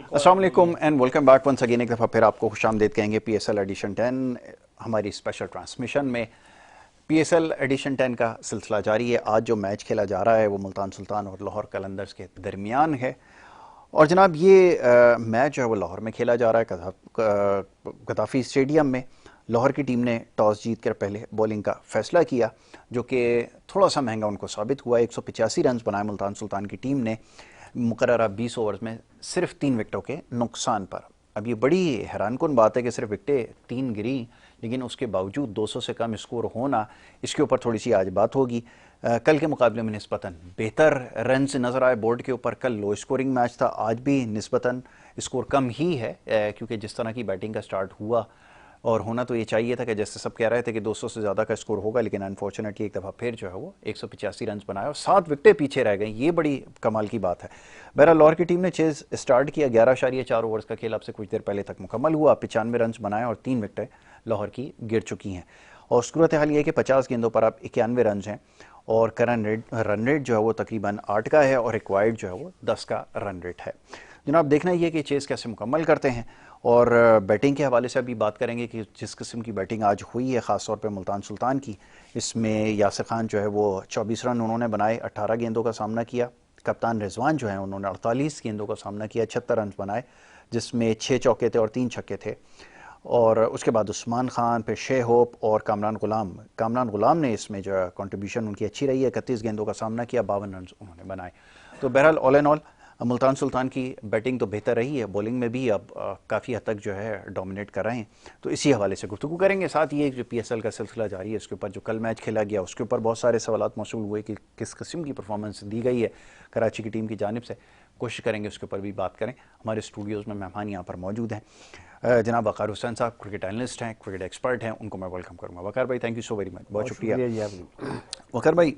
अस्सलाम वालेकुम and welcome back once again. एक दफ़ा फिर आपको खुशामदीद कहेंगे पीएसएल एडिशन 10 हमारी स्पेशल ट्रांसमिशन में। पीएसएल एडिशन 10 का सिलसिला जारी है। आज जो मैच खेला जा रहा है वो मुल्तान सुल्तान और लाहौर कलंदर्स के दरमियान है। और जनाब ये मैच जो है वो लाहौर में खेला जा रहा है, गद्दाफी स्टेडियम में। लाहौर की टीम ने टॉस जीत कर पहले बॉलिंग का फैसला किया, जो कि थोड़ा सा महंगा उनको साबित हुआ। 185 रन बनाए मुल्तान सुल्तान की टीम ने मुकर्ररा 20 ओवर्स में सिर्फ 3 विकेटों के नुकसान पर। अब ये बड़ी हैरानकुन बात है कि सिर्फ विकेटें 3 गिरी, लेकिन उसके बावजूद 200 से कम स्कोर होना, इसके ऊपर थोड़ी सी आज बात होगी। कल के मुकाबले में निस्बतन बेहतर रन नज़र आए बोर्ड के ऊपर। कल लो स्कोरिंग मैच था, आज भी निस्बतन स्कोर कम ही है, क्योंकि जिस तरह की बैटिंग का स्टार्ट हुआ और होना तो ये चाहिए था कि जैसे सब कह रहे थे कि 200 से ज़्यादा का स्कोर होगा, लेकिन अनफॉर्चुनेटली एक दफ़ा फिर जो है वो 185 रन बनाए और 7 विकेटें पीछे रह गई। ये बड़ी कमाल की बात है। बहरहाल लाहौर की टीम ने चेज स्टार्ट किया। 11.4 ओवर्स का खेल अब से कुछ देर पहले तक मुकम्मल हुआ। 95 रन बनाए और 3 विकेटें लाहौर की गिर चुकी हैं। और सूरत हाल ये है कि 50 गेंदों पर अब 91 रन हैं और करंट रन रेट जो है वो तकरीबन 8 का है और रिक्वायर्ड जो है वो 10 का रन रेट है। जनाब देखना ये कि चेज़ कैसे मुकम्मल करते हैं। और बैटिंग के हवाले से अभी बात करेंगे कि जिस किस्म की बैटिंग आज हुई है, ख़ास तौर पे मुल्तान सुल्तान की, इसमें यासिर खान जो है वो 24 रन उन्होंने बनाए, 18 गेंदों का सामना किया। कप्तान रिजवान जो है उन्होंने 48 गेंदों का सामना किया, 76 रन बनाए, जिसमें 6 चौके थे और 3 छक्के थे। और उसके बाद उस्मान खान, फिर शे होप और कामरान गुलाम ने इसमें जो है कॉन्ट्रीब्यूशन उनकी अच्छी रही है। 31 गेंदों का सामना किया, 52 रन उन्होंने बनाए। तो बहरहाल all and all Multan Sultan की बैटिंग तो बेहतर रही है, बॉलिंग में भी अब काफ़ी हद तक जो है डोमिनेट कर रहे हैं। तो इसी हवाले से गुफ्तगू करेंगे। साथ ये जो पीएसएल का सिलसिला जारी है, उसके ऊपर जो कल मैच खेला गया उसके ऊपर बहुत सारे सवालात मौसूल हुए कि किस किस्म की परफॉर्मेंस दी गई है कराची की टीम की जानिब से। कोशिश करेंगे उसके ऊपर भी बात करें। हमारे स्टूडियोज़ में मेहमान यहाँ पर मौजूद हैं। जनाब वक़ार हुसैन साहब क्रिकेट एनालिस्ट हैं, क्रिकेट एक्सपर्ट हैं, उनको मैं वेलकम करूँगा। वक़ार भाई thank you so very much, बहुत शुक्रिया। वक़ार भाई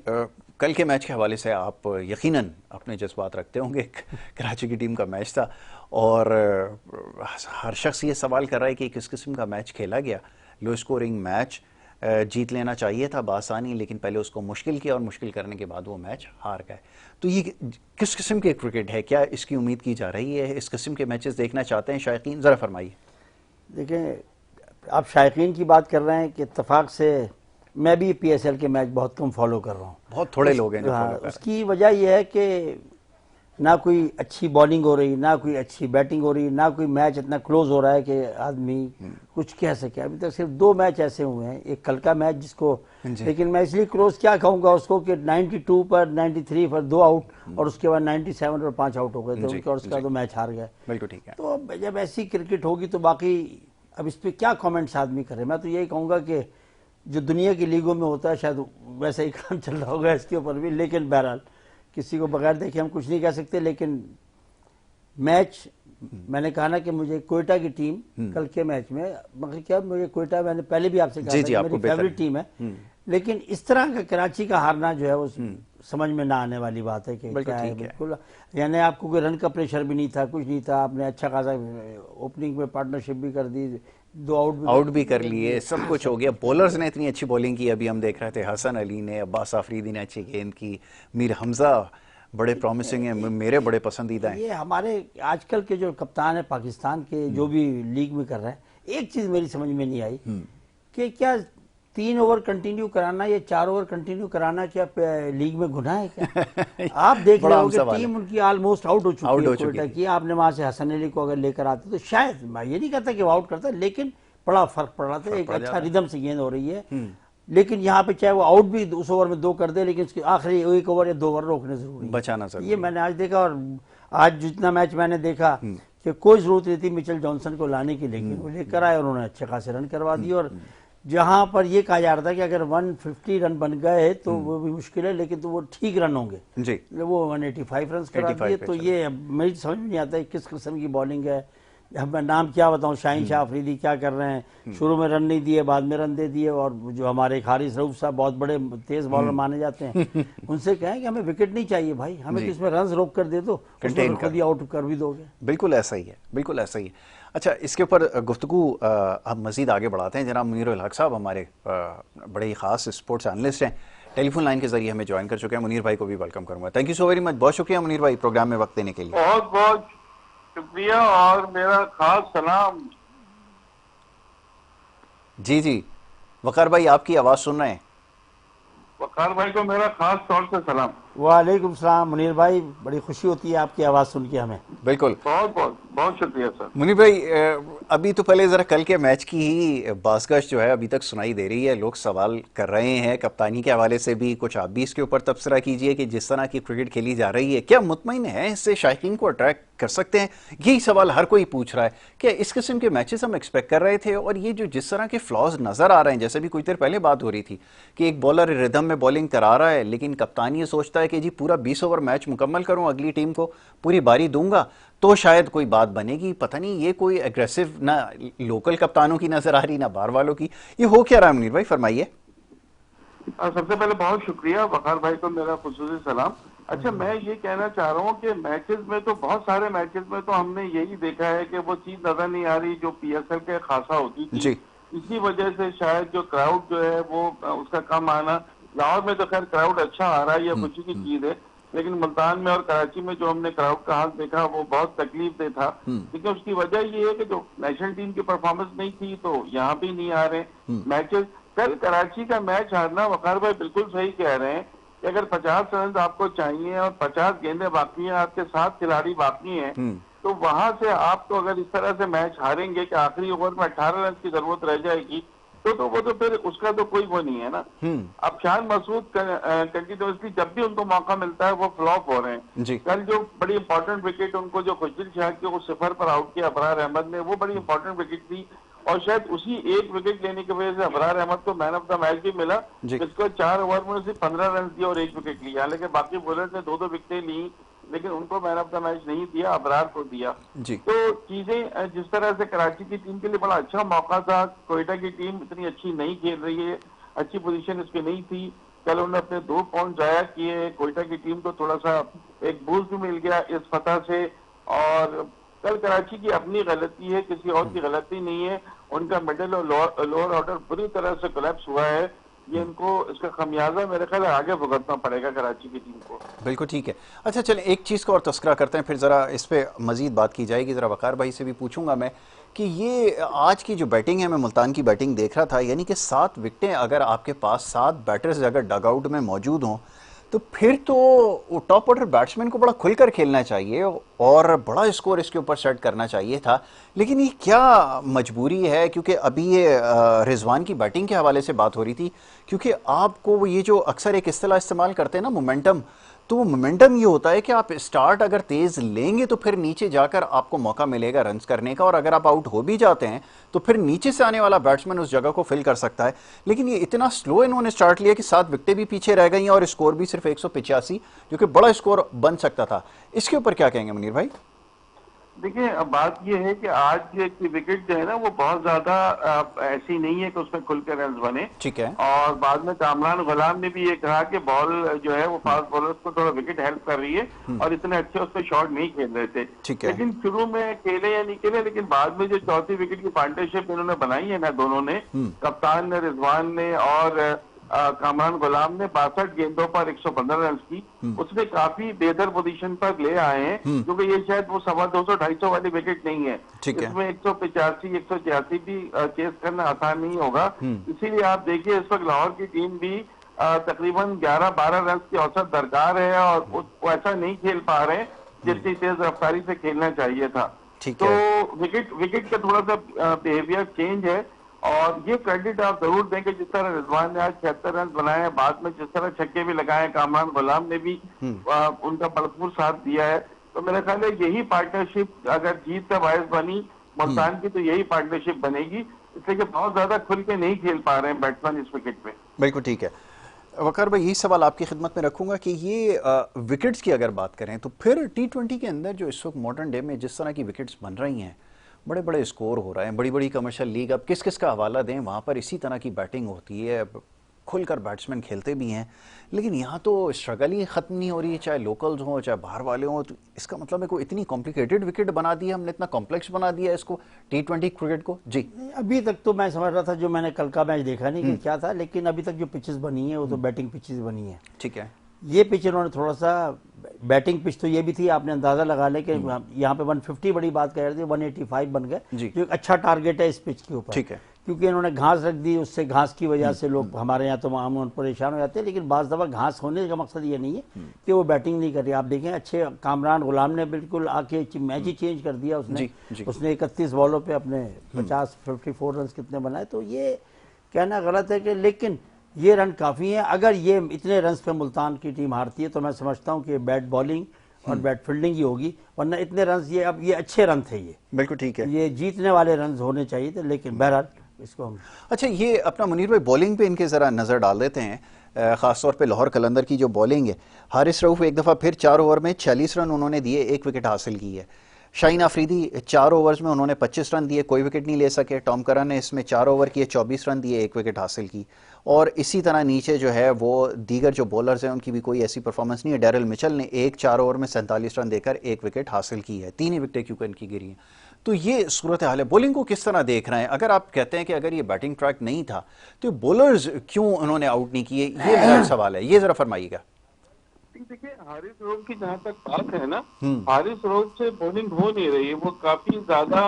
कल के मैच के हवाले से आप यकीनन अपने जज्बात रखते होंगे। कराची की टीम का मैच था और हर शख्स ये सवाल कर रहा है कि किस किस्म का मैच खेला गया। लो स्कोरिंग मैच जीत लेना चाहिए था बासानी, लेकिन पहले उसको मुश्किल किया और मुश्किल करने के बाद वो मैच हार गए। तो ये किस किस्म के क्रिकेट है, क्या इसकी उम्मीद की जा रही है? इस किस्म के मैचेस देखना चाहते हैं शायकीन? ज़रा फरमाइए। देखें, आप शायकीन की बात कर रहे हैं कि इत्तेफाक से मैं भी पीएसएल के मैच बहुत कम फॉलो कर रहा हूँ। बहुत थोड़े लोग हैं जो फॉलो कर रहे हैं। उसकी वजह यह है कि ना कोई अच्छी बॉलिंग हो रही, ना कोई अच्छी बैटिंग हो रही, ना कोई मैच इतना क्लोज हो रहा है कि आदमी कुछ कह सके। अभी तक सिर्फ 2 मैच ऐसे हुए हैं, एक कल का मैच जिसको, लेकिन मैं इसलिए क्लोज क्या कहूँगा उसको कि 92 पर 93 पर 2 आउट और उसके बाद 97 पर 5 आउट हो गए थे उनके, और उसका तो मैच हार गए। बिल्कुल ठीक है। तो जब ऐसी क्रिकेट होगी तो बाकी अब इस पर क्या कॉमेंट्स आदमी करे। मैं तो यही कहूँगा कि जो दुनिया की लीगों में होता है शायद वैसा ही काम चल रहा होगा इसके ऊपर भी। लेकिन बहरहाल किसी को बगैर देखे हम कुछ नहीं कह सकते। लेकिन मैच, मैंने कहा ना कि मुझे कोयटा की टीम कल के मैच में, मगर क्या मुझे कोयटा, मैंने पहले भी आपसे कहा था मेरी फेवरेट टीम है, लेकिन इस तरह का कराची का हारना जो है वो समझ में ना आने वाली बात है कि क्या है। बिल्कुल, यानी आपको कोई रन का प्रेशर भी नहीं था, कुछ नहीं था। आपने अच्छा खासा ओपनिंग में पार्टनरशिप भी कर दी, 2 आउट भी कर लिए, सब कुछ हो गया। बॉलर्स ने इतनी अच्छी बॉलिंग की, अभी हम देख रहे थे हसन अली ने, अब्बास आफरीदी ने अच्छी गेंद की, मीर हमजा बड़े प्रॉमिसिंग हैं, मेरे बड़े पसंदीदा हैं। ये हमारे आजकल के जो कप्तान है पाकिस्तान के, जो भी लीग में कर रहे हैं, एक चीज मेरी समझ में नहीं आई कि क्या 3 ओवर कंटिन्यू कराना या 4 ओवर कंटिन्यू कराना क्या लीग में गुनाह है क्या? आप देख रहे हो कि टीम उनकी ऑलमोस्ट आउट हो चुकी है कि आपने वहां से हसन अली को अगर लेकर आते तो शायद, मैं ये नहीं कहता कि वो आउट करता, लेकिन बड़ा फर्क पड़ रहा था। एक अच्छा रिदम से गेंद हो रही है, लेकिन यहाँ पे चाहे वो आउट भी उस ओवर में 2 कर दे, लेकिन उसके आखिरी 1 ओवर या 2 ओवर रोकने जरूरी, बचाना जरूरी। ये मैंने आज देखा। और आज जितना मैच मैंने देखा कि कोई जरूरत नहीं थी मिचेल जॉनसन को लाने की, लेकिन वो लेकर आए और उन्होंने अच्छे खासे रन करवा दिए। और जहां पर ये कहा जा रहा था कि अगर 150 रन बन गए तो वो भी मुश्किल है, लेकिन तो वो ठीक रन होंगे जी, वो 185 रन करा दिए। तो ये मेरी समझ में नहीं आता है किस किस्म की बॉलिंग है। अब मैं नाम क्या बताऊं, शाहीन शाह अफरीदी क्या कर रहे हैं, शुरू में रन नहीं दिए, बाद में रन दे दिए। और जो हमारे हारिस रऊफ साहब बहुत बड़े तेज बॉलर माने जाते हैं, उनसे कहें कि हमें विकेट नहीं चाहिए भाई, हमें तो इसमें रन रोक कर दे दो, उसमें खुद ही आउट कर भी दोगे। बिल्कुल ऐसा ही है, बिल्कुल ऐसा ही है। अच्छा, इसके ऊपर गुफ्तगू हम मजीद आगे बढ़ाते हैं। जनाब मुनीर उल हक साहब हमारे बड़े ही खास स्पोर्ट्स एनालिस्ट हैं, टेलीफोन लाइन के जरिए हमें ज्वाइन कर चुके हैं। मुनीर भाई को भी वेलकम करूंगा। Thank you so very much, बहुत शुक्रिया मुनीर भाई प्रोग्राम में वक्त देने के लिए। बहुत बहुत शुक्रिया और मेरा खास सलाम। जी जी, वकार भाई आपकी आवाज़ सुन रहे हैं। वकार भाई को मेरा खास तौर से सलाम। वालेकुम सलाम मुनीर भाई, बड़ी खुशी होती है आपकी आवाज़ सुन के हमें। बिल्कुल बहुत बहुत बहुत शुक्रिया सर। मुनीर भाई, अभी तो पहले ज़रा कल के मैच की ही बाज़गश जो है अभी तक सुनाई दे रही है। लोग सवाल कर रहे हैं कप्तानी के हवाले से भी, कुछ आप भी इसके ऊपर तबसरा कीजिए कि जिस तरह की क्रिकेट खेली जा रही है, क्या मुतमईन है इससे शायकीन को अट्रैक्ट कर सकते हैं? यही सवाल हर कोई पूछ रहा है कि इस किस्म के मैचेस हम एक्सपेक्ट कर रहे थे, और ये जो जिस तरह के फ्लॉज नज़र आ रहे हैं, जैसे भी कुछ देर पहले बात हो रही थी कि एक बॉलर रिदम में बॉलिंग करा रहा है, लेकिन कप्तान ये सोचता है कि जी पूरा 20 ओवर मैच मुकम्मल करूं, अगली टीम को पूरी बारी दूंगा तो शायद कोई बात बनेगी। पता नहीं ये कोई एग्रेसिव ना लोकल कप्तानों की नजर आ रही ना बाहर वालों की, ये हो क्या रहा है मुनीर भाई, फरमाइए। सबसे पहले बहुत शुक्रिया, वकार भाई को मेरा खुसूसी सलाम। अच्छा, मैं ये कहना चाह रहा हूँ कि मैचेस में तो बहुत सारे मैचेस में तो हमने यही देखा है कि वो चीज नजर नहीं आ रही जो पीएसएल के खासा होती थी। जी इसी वजह से शायद जो क्राउड जो है वो उसका कम आना। लाहौर में तो खैर क्राउड अच्छा आ रहा है, ये खुशी की चीज है, लेकिन मुल्तान में और कराची में जो हमने क्राउड का हाल देखा वो बहुत तकलीफ दे था। लेकिन उसकी वजह ये है कि जो नेशनल टीम की परफॉर्मेंस नहीं थी तो यहाँ भी नहीं आ रहे मैचेस। कल कराची का मैच हारना, वकार भाई बिल्कुल सही कह रहे हैं कि अगर 50 रन आपको चाहिए और 50 गेंदें बाकी हैं, आपके 7 खिलाड़ी बाकी हैं, तो वहां से आप तो अगर इस तरह से मैच हारेंगे कि आखिरी ओवर में 18 रन की जरूरत रह जाएगी, तो वो तो फिर उसका तो कोई वो नहीं है ना। अब शान मसूद कंटिन्यूसली जब भी उनको मौका मिलता है वो फ्लॉप हो रहे हैं। जी कल जो बड़ी इंपॉर्टेंट विकेट उनको जो खुशदिल शाह के 0 पर आउट किया अबरार अहमद ने, वो बड़ी इंपॉर्टेंट विकेट थी, और शायद उसी एक विकेट लेने की वजह से अबरार अहमद को मैन ऑफ द मैच भी मिला, जिसको 4 ओवर में सिर्फ 15 रन दिए और 1 विकेट लिया। हालांकि बाकी बॉलर्स ने 2-2 विकेटें ली, लेकिन उनको मैन ऑफ द मैच नहीं दिया, अबरार को दिया। जी तो चीजें जिस तरह से कराची की टीम के लिए बड़ा अच्छा मौका था। कोयटा की टीम इतनी अच्छी नहीं खेल रही है, अच्छी पोजीशन इसकी नहीं थी। कल उन्होंने अपने 2 पॉइंट जाया किए। कोयटा की टीम को थोड़ा सा एक बूस्ट भी मिल गया इस फतह से। और कल कराची की अपनी गलती है, किसी और की गलती नहीं है। उनका मिडिल और लोअर ऑर्डर बुरी तरह से कोलैप्स हुआ है। ये इनको इसका खमियाजा मेरे ख्याल आगे भुगतना पड़ेगा कराची की टीम को। बिल्कुल ठीक है। अच्छा चलें एक चीज़ का और तस्करा करते हैं, फिर ज़रा इस पर मज़ीद बात की जाएगी। ज़रा वकार भाई से भी पूछूंगा मैं कि ये आज की जो बैटिंग है, मैं मुल्तान की बैटिंग देख रहा था, यानी कि 7 विकेटें अगर आपके पास 7 बैटर्स अगर डगआउट में मौजूद हों तो फिर तो टॉप ऑर्डर बैट्समैन को बड़ा खुलकर खेलना चाहिए और बड़ा स्कोर इसके ऊपर सेट करना चाहिए था। लेकिन ये क्या मजबूरी है, क्योंकि अभी ये रिजवान की बैटिंग के हवाले से बात हो रही थी, क्योंकि आपको ये जो अक्सर एक इस्तेलाह इस्तेमाल करते हैं ना मोमेंटम, तो वो मोमेंटम ये होता है कि आप स्टार्ट अगर तेज लेंगे तो फिर नीचे जाकर आपको मौका मिलेगा रन्स करने का, और अगर आप आउट हो भी जाते हैं तो फिर नीचे से आने वाला बैट्समैन उस जगह को फिल कर सकता है। लेकिन ये इतना स्लो इन्होंने स्टार्ट लिया कि 7 विकेटें भी पीछे रह गई और स्कोर भी सिर्फ 185, जो कि बड़ा स्कोर बन सकता था। इसके ऊपर क्या कहेंगे मुनीर भाई? देखिए, अब बात यह है कि आज की विकेट जो है ना वो बहुत ज्यादा ऐसी नहीं है कि उसमें खुल के रन बने। ठीक है। और बाद में कामरान गुलाम ने भी ये कहा कि बॉल जो है वो फास्ट बॉलर्स को थोड़ा विकेट हेल्प कर रही है और इतने अच्छे उस पर शॉट नहीं खेल रहे थे। ठीक है। लेकिन शुरू में खेले या नहीं खेले, लेकिन बाद में जो चौथी विकेट की पार्टनरशिप इन्होंने बनाई है ना दोनों ने, कप्तान ने, रिजवान ने और कामरान गुलाम ने 62 गेंदों पर 115 रन की, उसने काफी बेहतर पोजीशन पर ले आए हैं, क्योंकि ये शायद वो 250-250 वाली विकेट नहीं है। इसमें 185, 186 भी चेस करना आसान नहीं होगा। इसीलिए आप देखिए इस वक्त लाहौर की टीम भी तकरीबन 11-12 रन की औसत दरकार है और वो ऐसा नहीं खेल पा रहे जितनी तेज रफ्तारी से खेलना चाहिए था। तो विकेट का थोड़ा सा बिहेवियर चेंज है, और ये क्रेडिट आप जरूर दें कि जिस तरह रिजवान ने आज 76 रन बनाए हैं, बाद में जिस तरह छक्के भी लगाए, कामरान गुलाम ने भी उनका भरपूर साथ दिया है। तो मेरा ख्याल है यही पार्टनरशिप अगर जीत का बायस बनी मुल्तान की, तो यही पार्टनरशिप बनेगी। इसलिए कि बहुत ज्यादा खुल के नहीं खेल पा रहे हैं बैट्समैन इस विकेट पे। बिल्कुल ठीक है। वकार भाई यही सवाल आपकी खिदमत में रखूंगा कि ये विकेट्स की अगर बात करें तो फिर T20 के अंदर जो इस वक्त मॉडर्न डे में जिस तरह की विकेट्स बन रही हैं, बड़े बड़े स्कोर हो रहे हैं, बड़ी बड़ी कमर्शियल लीग, अब किस किस का हवाला दें, वहाँ पर इसी तरह की बैटिंग होती है, खुलकर बैट्समैन खेलते भी हैं, लेकिन यहाँ तो स्ट्रगल ही ख़त्म नहीं हो रही है, चाहे लोकल्स हों चाहे बाहर वाले हों। तो इसका मतलब है कोई इतनी कॉम्प्लिकेटेड विकेट बना दी है हमने, इतना कॉम्प्लेक्स बना दिया इसको T20 क्रिकेट को। जी अभी तक तो मैं समझ रहा था, जो मैंने कल का मैच देखा नहीं कि क्या था, लेकिन अभी तक जो पिचेस बनी है वो तो बैटिंग पिचेस बनी है। ठीक है। ये पिच इन्होंने थोड़ा सा बैटिंग पिच तो ये भी थी, आपने अंदाजा लगा ले कि यहाँ पे 150 बड़ी बात कह रहे थे, 185 बन गए, जो एक अच्छा टारगेट है इस पिच के ऊपर। ठीक है, क्योंकि इन्होंने घास रख दी, उससे घास की वजह से लोग हमारे यहाँ तो मामून परेशान हो जाते हैं, लेकिन बाज़ दफ़ा घास होने का मकसद ये नहीं है कि वो बैटिंग नहीं कर रही। आप देखें अच्छे कामरान गुलाम ने बिल्कुल आके मैच ही चेंज कर दिया उसने। उसने 31 बॉलों पे अपने 54 रन कितने बनाए, तो ये कहना गलत है कि, लेकिन ये रन काफ़ी हैं। अगर ये इतने रन पे मुल्तान की टीम हारती है तो मैं समझता हूँ कि बैट बॉलिंग और बैट फील्डिंग ही होगी, वरना इतने रन ये अब ये अच्छे रन थे, ये बिल्कुल ठीक है, ये जीतने वाले रन होने चाहिए थे, लेकिन बहरहाल इसको हम। अच्छा, ये अपना मुनीर भाई बॉलिंग पे इनके ज़रा नज़र डाल देते हैं, ख़ासतौर पे लाहौर कलंदर की जो बॉलिंग है। हारिस रऊफ एक दफ़ा फिर 4 ओवर में 46 रन उन्होंने दिए, 1 विकेट हासिल की है। शाहीन आफरीदी 4 ओवर्स में उन्होंने 25 रन दिए, कोई विकेट नहीं ले सके। टॉम करन ने इसमें 4 ओवर किए, 24 रन दिए, 1 विकेट हासिल की। और इसी तरह नीचे जो है वो दीगर जो बॉलर्स हैं उनकी भी कोई ऐसी परफॉर्मेंस नहीं है। डैरल मिचेल ने 4 ओवर में 47 रन देकर 1 विकेट हासिल की है, 3 ही विकेटें क्योंकि इनकी गिरी हैं। तो ये सूरत हाल है। बॉलिंग को किस तरह देख रहे हैं? अगर आप कहते हैं कि अगर ये बैटिंग ट्रैक नहीं था तो बॉलर्स क्यों उन्होंने आउट नहीं किए, ये मेरा सवाल है, ये जरा फरमाइएगा। देखिए, हारिस रऊफ की जहाँ तक बात है ना, हारिस रऊफ से बॉलिंग हो नहीं रही है, वो काफी ज्यादा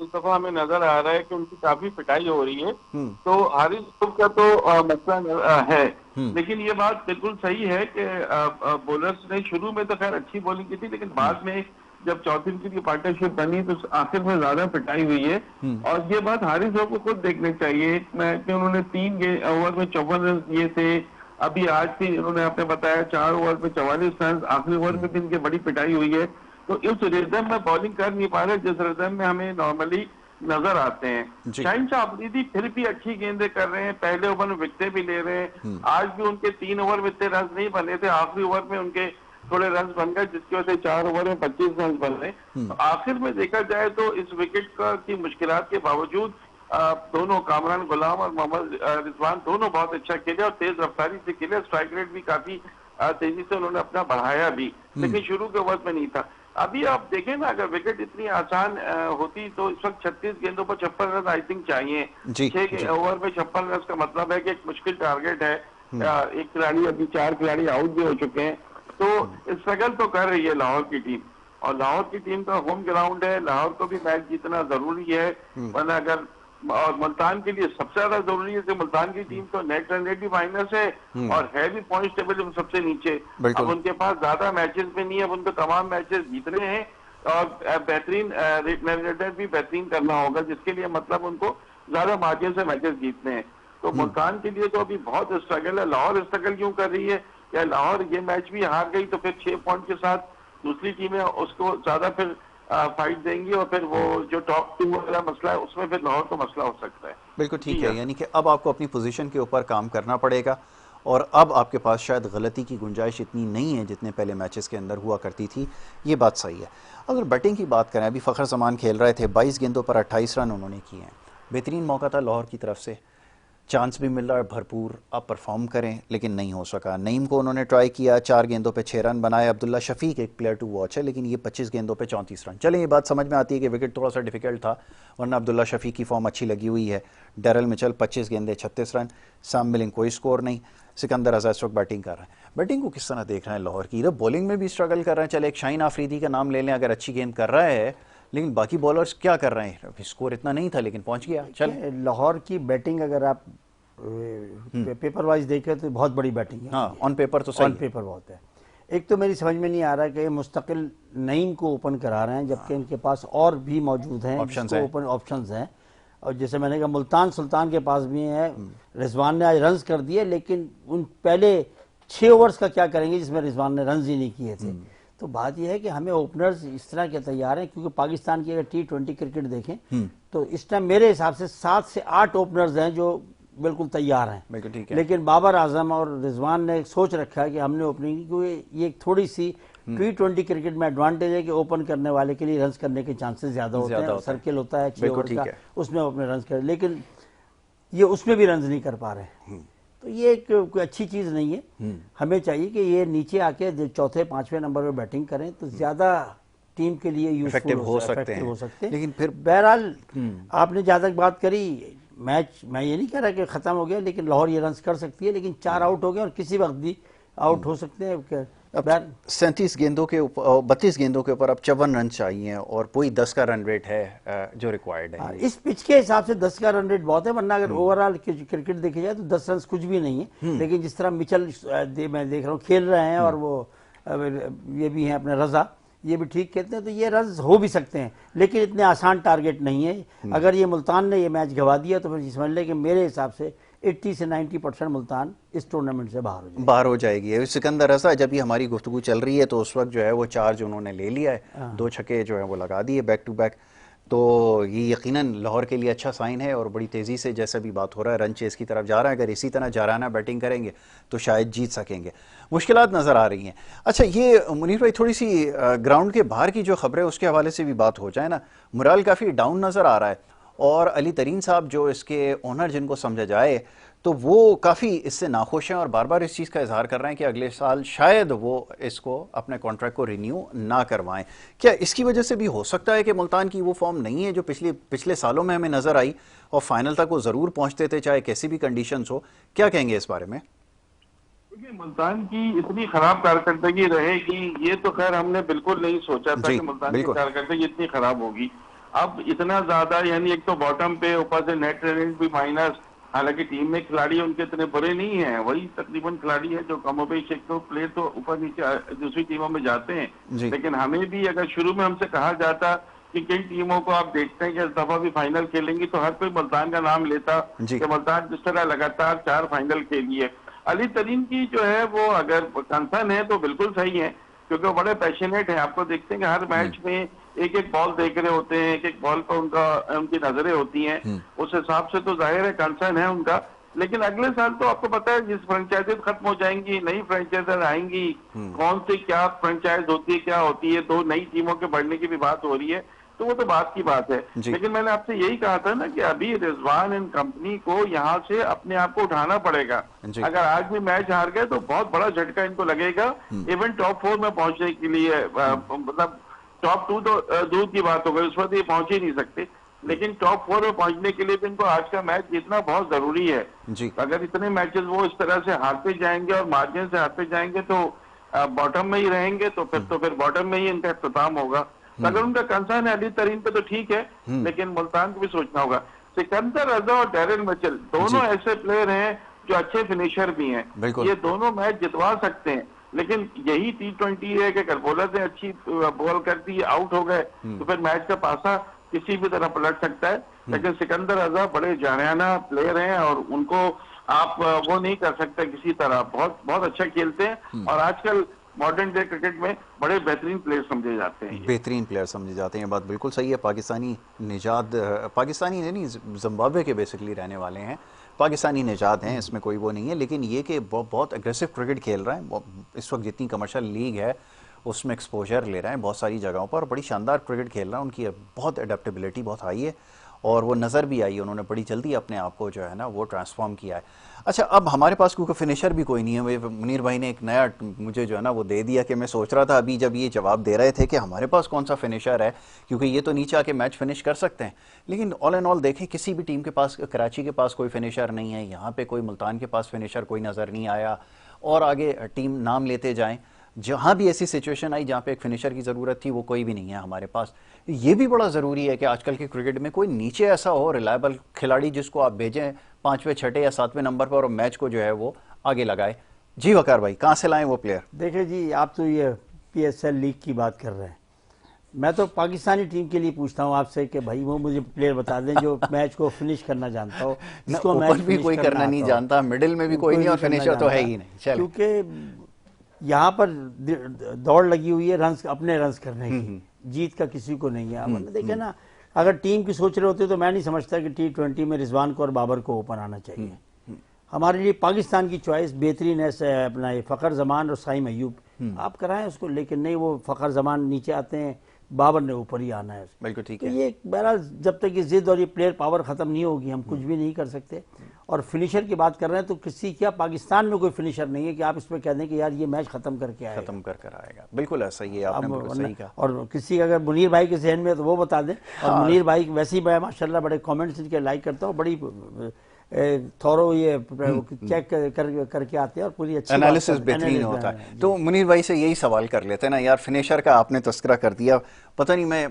इस दफा हमें नजर आ रहा है कि उनकी काफी पिटाई हो रही है। तो हारिस रऊफ का तो मसला है, लेकिन ये बात बिल्कुल सही है कि बॉलर्स ने शुरू में तो खैर अच्छी बॉलिंग की थी, लेकिन बाद में जब चौथी विकेट की पार्टनरशिप बनी तो आखिर में ज्यादा पिटाई हुई है। और ये बात हारिस रऊफ को खुद देखनी चाहिए कि उन्होंने 3 ओवर में 54 रन दिए थे। अभी आज भी इन्होंने आपने बताया 4 ओवर में 44 रन, आखिरी ओवर में भी इनकी बड़ी पिटाई हुई है। तो इस रिदम में बॉलिंग कर नहीं पा रहे जिस रिदम में हमें नॉर्मली नजर आते हैं। शाहीन शाह अफरीदी फिर भी अच्छी गेंदें कर रहे हैं, पहले ओवर में विकेटें भी ले रहे हैं। आज भी उनके 3 ओवर में इतने रन नहीं बने थे, आखिरी ओवर में उनके थोड़े रन बन गए, जिसकी वजह से 4 ओवर में 25 रन बन रहे। तो आखिर में देखा जाए तो इस विकेट की मुश्किलात के बावजूद दोनों कामरान गुलाम और मोहम्मद रिजवान दोनों बहुत अच्छा खेले और तेज रफ्तारी से खेले। स्ट्राइक रेट भी काफी तेजी से उन्होंने अपना बढ़ाया भी, लेकिन शुरू के वक्त में नहीं था। अभी आप देखें ना, अगर विकेट इतनी आसान होती तो इस वक्त 36 गेंदों पर 56 रन आई थिंक चाहिए। 6 ओवर में 56 रन का मतलब है कि एक मुश्किल टारगेट है। एक खिलाड़ी, अभी 4 खिलाड़ी आउट भी हो चुके हैं। तो स्ट्रगल तो कर रही है लाहौर की टीम, और लाहौर की टीम का होम ग्राउंड है, लाहौर को भी मैच जीतना जरूरी है। वरना अगर, और मुल्तान के लिए सबसे ज्यादा जरूरी है कि मुल्तान की टीम तो नेट रन रेट भी माइनस है और है भी पॉइंट टेबल में सबसे नीचे। अब उनके पास ज्यादा मैचेस भी नहीं है, अब उनको तमाम मैचेस जीतने हैं और बेहतरीन रेट भी बेहतरीन करना होगा, जिसके लिए मतलब उनको ज्यादा मार्जिन से मैचेस जीतने हैं। तो मुल्तान के लिए तो अभी बहुत स्ट्रगल है। लाहौर स्ट्रगल क्यों कर रही है? या लाहौर ये मैच भी हार गई तो फिर 6 पॉइंट के साथ दूसरी टीमें उसको ज्यादा फिर फाइट देंगी, और फिर वो जो टॉप 2 वाला मसला है उसमें फिर लाहौर को मसला हो सकता है। बिल्कुल ठीक है, यानी कि अब आपको अपनी पोजीशन के ऊपर काम करना पड़ेगा, और अब आपके पास शायद गलती की गुंजाइश इतनी नहीं है जितने पहले मैचेस के अंदर हुआ करती थी। ये बात सही है। अगर बैटिंग की बात करें, अभी फ़खर जमान खेल रहे थे, 22 गेंदों पर 28 रन उन्होंने किए हैं। बेहतरीन मौका था लाहौर की तरफ से, चांस भी मिल रहा है भरपूर, आप परफॉर्म करें, लेकिन नहीं हो सका। नईम को उन्होंने ट्राई किया, 4 गेंदों पे 6 रन बनाए। अब्दुल्ला शफीक एक प्लेयर टू वॉच है, लेकिन ये 25 गेंदों पे 34 रन। चलें, ये बात समझ में आती है कि विकेट थोड़ा सा डिफिकल्ट था, वरना अब्दुल्ला शफीक की फॉर्म अच्छी लगी हुई है। डैरल मिचेल 25 गेंदे 36 रन, साम मिलिंग कोई स्कोर नहीं। सिकंदर रजा इस वक्त बैटिंग कर रहे हैं। बैटिंग को किस तरह देख रहे हैं लाहौर की? इधर बॉलिंग में भी स्ट्रगल कर रहे हैं। चले, एक शाहीन आफरीदी का नाम ले लें, अगर अच्छी गेंद कर रहा है, लेकिन बाकी बॉलर्स क्या कर रहे हैं? स्कोर इतना नहीं था लेकिन पहुंच गया। चल, लाहौर की बैटिंग अगर आप पेपर वाइज देखें तो बहुत बड़ी बैटिंग है। हाँ, ऑन पेपर तो सही, ऑन पेपर बहुत है। एक तो मेरी समझ में नहीं आ रहा कि मुस्तकिल नईम को ओपन करा रहे हैं, जबकि इनके पास और भी मौजूद हैं ओपन ऑप्शंस हैं। और जैसे मैंने कहा, मुल्तान सुल्तान के पास भी है। रिजवान ने आज रन्स कर दिए, लेकिन उन पहले 6 ओवर्स का क्या करेंगे जिसमें रिजवान ने रन्स ही नहीं किए थे। तो बात यह है कि हमें ओपनर्स इस तरह के तैयार हैं, क्योंकि पाकिस्तान की अगर T20 क्रिकेट देखें तो इस टाइम मेरे हिसाब से 7 से 8 ओपनर्स हैं जो बिल्कुल तैयार हैं। बिल्कुल ठीक है। लेकिन बाबर आजम और रिजवान ने सोच रखा है कि हमने ओपनिंग की, क्योंकि ये थोड़ी सी T20 क्रिकेट में एडवांटेज है कि ओपन करने वाले के लिए रन्स करने के चांसेस ज्यादा होते हैं। सर्किल होता है 6 ओवर का, उसमें अपने रन्स कर, लेकिन ये उसमें भी रन्स नहीं कर पा रहे। तो ये एक कोई अच्छी चीज नहीं है। हमें चाहिए कि ये नीचे आके चौथे 5वें नंबर पर बैटिंग करें तो ज्यादा टीम के लिए यूजफुल हो सकते हैं। लेकिन फिर बहरहाल आपने जहाँ तक बात करी, मैच मैं ये नहीं कह रहा कि खत्म हो गया, लेकिन लाहौर ये रन्स कर सकती है, लेकिन 4 आउट हो गए और किसी वक्त भी आउट हो सकते हैं। अब 37 गेंदों के ऊपर 32 गेंदों के ऊपर अब 54 रन चाहिए और कोई 10 का रन रेट है जो रिक्वायर्ड है। इस पिच के हिसाब से 10 का रन रेट बहुत है, वरना अगर ओवरऑल क्रिकेट देखी जाए तो 10 रन कुछ भी नहीं है। लेकिन जिस तरह मिचल मैं देख रहा हूँ खेल रहे हैं, और वो ये भी हैं अपने रजा, ये भी ठीक कहते हैं, तो ये रन हो भी सकते हैं, लेकिन इतने आसान टारगेट नहीं है। अगर ये मुल्तान ने ये मैच गवा दिया तो फिर समझ लें कि मेरे हिसाब से 80 से 90% मुल्तान इस टूर्नामेंट से बाहर हो जाएगी। सिकंदर रजा, जब भी हमारी गुफ्तगू चल रही है तो उस वक्त जो है वो चार्ज उन्होंने ले लिया है, 2 छक्के जो है वो लगा दिए बैक टू बैक, तो ये यकीनन लाहौर के लिए अच्छा साइन है और बड़ी तेज़ी से जैसा भी बात हो रहा है रन चेस की तरफ जा रहा है। अगर इसी तरह जाराना बैटिंग करेंगे तो शायद जीत सकेंगे। मुश्किलात नज़र आ रही हैं। अच्छा, ये मुनीर भाई थोड़ी सी ग्राउंड के बाहर की जो खबरें उसके हवाले से भी बात हो जाए ना। मुराल काफ़ी डाउन नज़र आ रहा है और अली तरीन साहब जो इसके ओनर जिनको समझा जाए तो वो काफ़ी इससे नाखुश हैं और बार बार इस चीज़ का इजहार कर रहे हैं कि अगले साल शायद वो इसको अपने कॉन्ट्रैक्ट को रिन्यू ना करवाएं। क्या इसकी वजह से भी हो सकता है कि मुल्तान की वो फॉर्म नहीं है जो पिछले सालों में हमें नज़र आई और फाइनल तक वो ज़रूर पहुंचते थे चाहे कैसी भी कंडीशंस हो? क्या कहेंगे इस बारे में? देखिए, मुल्तान की इतनी खराब कारकर्दगी रहेगी ये तो खैर हमने बिल्कुल नहीं सोचा था कि मुल्तान की कारकर्दगी इतनी खराब होगी। अब इतना ज्यादा, यानी एक तो बॉटम पे, ऊपर से नेट रेट भी माइनस। हालांकि टीम में खिलाड़ी उनके इतने बुरे नहीं हैं, वही तकरीबन खिलाड़ी है जो कमोबेश एक तो प्लेयर तो ऊपर नीचे दूसरी टीमों में जाते हैं। लेकिन हमें भी अगर शुरू में हमसे कहा जाता कि किन टीमों को आप देखते हैं कि इस दफा भी फाइनल खेलेंगी, तो हर कोई मुल्तान का नाम लेता कि मुल्तान जिस तरह लगातार 4 फाइनल खेली है। अली तरीन की जो है वो अगर कंसर्न है तो बिल्कुल सही है, क्योंकि वो बड़े पैशनेट हैं। आपको देखते हैं कि हर मैच में एक एक बॉल देख रहे होते हैं, एक एक बॉल पर उनकी नजरें होती हैं। उस हिसाब से तो जाहिर है कंसर्न है उनका। लेकिन अगले साल तो आपको पता है जिस फ्रेंचाइजेज खत्म हो जाएंगी, नई फ्रेंचाइजेज आएंगी, कौन सी क्या फ्रेंचाइज होती है, क्या होती है, 2 नई टीमों के बढ़ने की भी बात हो रही है, तो वो तो बात की बात है। लेकिन मैंने आपसे यही कहा था ना कि अभी रिजवान एंड कंपनी को यहाँ से अपने आप को उठाना पड़ेगा। अगर आज भी मैच हार गए तो बहुत बड़ा झटका इनको लगेगा। इवन टॉप 4 में पहुंचने के लिए, मतलब टॉप 2 तो दूर की बात हो गई, उस वक्त ये पहुंच ही नहीं सकते, लेकिन टॉप 4 में पहुंचने के लिए भी इनको आज का मैच जीतना बहुत जरूरी है। अगर इतने मैचेस वो इस तरह से हारते जाएंगे और मार्जिन से हारते जाएंगे तो बॉटम में ही रहेंगे, तो फिर बॉटम में ही इनका इख्तिताम होगा। तो अगर उनका कंसर्न है अली तरीन पे तो ठीक है, लेकिन मुल्तान को भी सोचना होगा। सिकंदर रजा और डैरेन मिचेल दोनों ऐसे प्लेयर हैं जो अच्छे फिनिशर भी हैं, ये दोनों मैच जितवा सकते हैं। लेकिन यही T20 है कि अगर बॉलर ने अच्छी बॉल कर दी, आउट हो गए, तो फिर मैच का पासा किसी भी तरह पलट सकता है। लेकिन सिकंदर रजा बड़े जानियाना प्लेयर हैं और उनको आप वो नहीं कर सकते किसी तरह, बहुत बहुत अच्छा खेलते हैं और आजकल मॉडर्न डे क्रिकेट में बड़े बेहतरीन प्लेयर समझे जाते हैं। बेहतरीन प्लेयर समझे जाते हैं, बात बिल्कुल सही है। पाकिस्तानी निजात, पाकिस्तानी नहीं, जिम्बाब्वे के बेसिकली रहने वाले हैं, पाकिस्तानी निजात हैं, इसमें कोई वो नहीं है। लेकिन ये कि बहुत एग्रेसिव क्रिकेट खेल रहे हैं, इस वक्त जितनी कमर्शियल लीग है उसमें एक्सपोजर ले रहे हैं बहुत सारी जगहों पर, बड़ी शानदार क्रिकेट खेल रहे हैं। उनकी बहुत एडेप्टेबिलिटी बहुत हाई है और वो नज़र भी आई, उन्होंने बड़ी जल्दी अपने आप को जो है ना वो ट्रांसफॉर्म किया है। अच्छा, अब हमारे पास क्योंकि फिनिशर भी कोई नहीं है, मुनीर भाई ने एक नया मुझे जो है ना वो दे दिया कि मैं सोच रहा था अभी जब ये जवाब दे रहे थे कि हमारे पास कौन सा फिनिशर है, क्योंकि ये तो नीचे आके मैच फिनिश कर सकते हैं। लेकिन ऑल एंड ऑल देखें, किसी भी टीम के पास, कराची के पास कोई फिनिशर नहीं है, यहाँ पे कोई मुल्तान के पास फिनिशर कोई नज़र नहीं आया, और आगे टीम नाम लेते जाएँ जहाँ भी ऐसी सिचुएशन आई जहाँ पे एक फिनिशर की ज़रूरत थी वो कोई भी नहीं है हमारे पास। ये भी बड़ा ज़रूरी है कि आजकल के क्रिकेट में कोई नीचे ऐसा हो रिलायबल खिलाड़ी जिसको आप भेजें 5वें 6ठे या 7वें नंबर पर और मैच को जो है वो आगे लगाए। जी वकार भाई, कहाँ से लाएं वो प्लेयर? देखिए जी, आप तो ये PSL लीग की बात कर रहे हैं, मैं तो पाकिस्तानी टीम के लिए पूछता हूँ आपसे कि भाई वो मुझे प्लेयर बता दें जो मैच को फिनिश करना जानता हो, जिसको मैच भी कोई करना नहीं जानता, मिडिल में भी कोई नहीं और फिनिशर तो है ही नहीं। क्योंकि यहाँ पर दौड़ लगी हुई है रन्स, अपने रन्स करने की, जीत का किसी को नहीं है। देखे ना, अगर टीम की सोच रहे होते तो मैं नहीं समझता कि T20 में रिजवान को और बाबर को ओपन आना चाहिए। हमारे लिए पाकिस्तान की चॉइस बेहतरीन है अपना ये फ़खर जमान और साइम अयूब, आप कराएं उसको, लेकिन नहीं, वो फ़खर जमान नीचे आते हैं, बाबर ने ऊपर ही आना है। बिल्कुल ठीक है। तो ये बहरहाल जब तक ये जिद और ये प्लेयर पावर खत्म नहीं होगी हम कुछ भी नहीं कर सकते। और फिनिशर की बात कर रहे हैं तो किसी, क्या पाकिस्तान में कोई फिनिशर नहीं है कि आप इसमें कह दें कि यार ये मैच खत्म करके आएगा, खत्म कर आएगा। बिल्कुल ऐसा ही है, आपने बिल्कुल सही कहा। और किसी अगर मुनीर भाई के जहन में तो वो बता दें। और मुनीर भाई वैसे ही मैं माशाल्लाह बड़े कमेंट्स इनके लाइक करता हूँ, बड़ी थोरो ये चेक करके आते हैं और पूरी अच्छी एनालिसिस बेहतरीन होता है। तो मुनीर भाई से यही सवाल कर लेते हैं ना यार, फिनिशर का आपने तस्करा कर दिया, पता नहीं मैं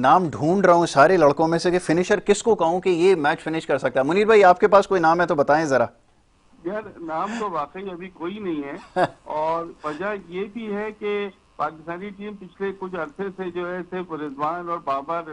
नाम ढूंढ रहा हूँ सारे लड़कों में से कि फिनिशर किसको कहूँ कि ये मैच फिनिश कर सकता है। मुनीर भाई आपके पास कोई नाम है तो बताएं जरा। यार नाम तो वाकई अभी कोई नहीं है और वजह ये भी है कि पाकिस्तानी टीम पिछले कुछ अरसे से जो है सिर्फ रिजवान और बाबर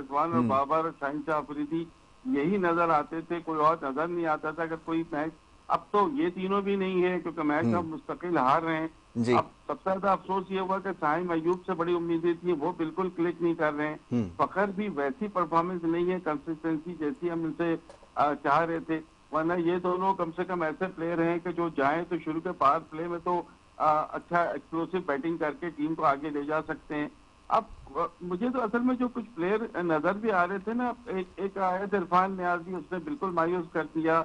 और शाहिन अफरीदी यही नजर आते थे, कोई और नजर नहीं आता था अगर कोई मैच। अब तो ये तीनों भी नहीं है क्योंकि मैच अब मुस्तकिल हार रहे हैं। अब सबसे ज्यादा अफसोस ये हुआ कि साहिम अयूब से बड़ी उम्मीदें थी, वो बिल्कुल क्लिक नहीं कर रहे हैं। फखर भी वैसी परफॉर्मेंस नहीं है, कंसिस्टेंसी जैसी हम इनसे चाह रहे थे। वरना ये दोनों कम से कम ऐसे प्लेयर हैं कि जो जाएं तो शुरू के पावर प्ले में तो अच्छा एक्सप्लोसिव बैटिंग करके टीम को आगे ले जा सकते हैं। अब मुझे तो असल में जो कुछ प्लेयर नजर भी आ रहे थे ना, एक आया था इरफान नियाजी, उसने बिल्कुल मायूस कर दिया।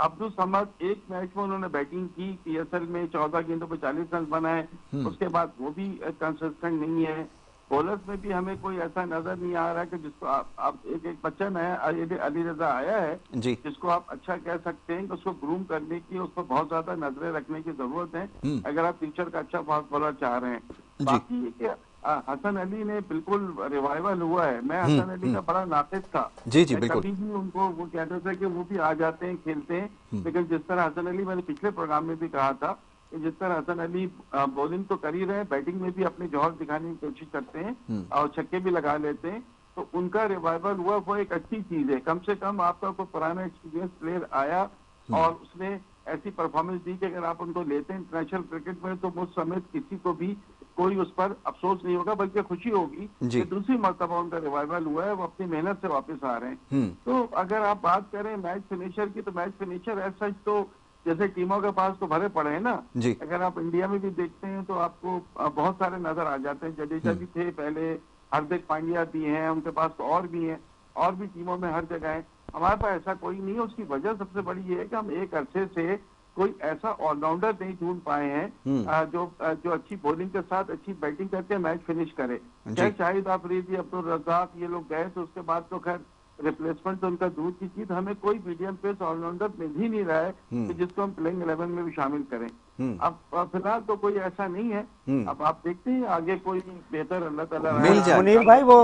अब्दुल समद एक मैच में उन्होंने बैटिंग की पीएसएल में, 14 गेंदों पर 40 रन बनाए, उसके बाद वो भी कंसिस्टेंट नहीं है। बॉलर्स में भी हमें कोई ऐसा नजर नहीं आ रहा कि जिसको आप एक बच्चा नया अली रजा आया है जिसको आप अच्छा कह सकते हैं कि उसको ग्रूम करने की, उस पर बहुत ज्यादा नजरें रखने की जरूरत है अगर आप फ्यूचर का अच्छा फास्ट बॉलर चाह रहे हैं। बाकी हसन अली ने बिल्कुल रिवाइवल हुआ है। मैं हसन अली का बड़ा नाकिद था, कभी भी उनको वो कहते थे कि वो भी आ जाते हैं खेलते हैं, लेकिन जिस तरह हसन अली, मैंने पिछले प्रोग्राम में भी कहा था, जिस तरह हसन अली बॉलिंग तो कर ही रहे हैं, बैटिंग में भी अपने जौहर दिखाने की कोशिश करते हैं और छक्के भी लगा लेते हैं, तो उनका रिवाइवल हुआ, वो एक अच्छी चीज है। कम से कम आपका कोई पुराना एक्सपीरियंस प्लेयर आया और उसने ऐसी परफॉर्मेंस दी कि अगर आप उनको लेते हैं इंटरनेशनल क्रिकेट में तो मुझ समेत किसी को भी कोई उस पर अफसोस नहीं होगा, बल्कि खुशी होगी कि दूसरी मर्तबा उनका रिवाइवल हुआ है, वो अपनी मेहनत से वापस आ रहे हैं। तो अगर आप बात करें मैच फिनिशर की, तो मैच फिनिशर एज सच तो जैसे टीमों के पास तो भरे पड़े हैं ना, अगर आप इंडिया में भी देखते हैं तो आपको बहुत सारे नजर आ जाते हैं। जडेजा भी थे पहले, हार्दिक पांड्या भी हैं, उनके पास तो और भी हैं, और भी टीमों में हर जगह है। हमारे पास ऐसा कोई नहीं है। उसकी वजह सबसे बड़ी ये है कि हम एक अरसे से कोई ऐसा ऑलराउंडर नहीं ढूंढ पाए हैं जो अच्छी बॉलिंग के साथ अच्छी बैटिंग करके मैच फिनिश करे। चाहे शाहिद अफरीदी, अब्दुल रज़ाक ये लोग गए तो उसके बाद तो खैर रिप्लेसमेंट तो उनका दूर की चीज, हमें कोई मीडियम पेस ऑलराउंडर मिल ही नहीं रहा है कि जिसको हम प्लेइंग 11 में भी शामिल करें। अब फिलहाल तो कोई ऐसा नहीं है। अब आप देखते हैं आगे कोई बेहतर अल्लाह ताला मिल जाए। मुनीर भाई वो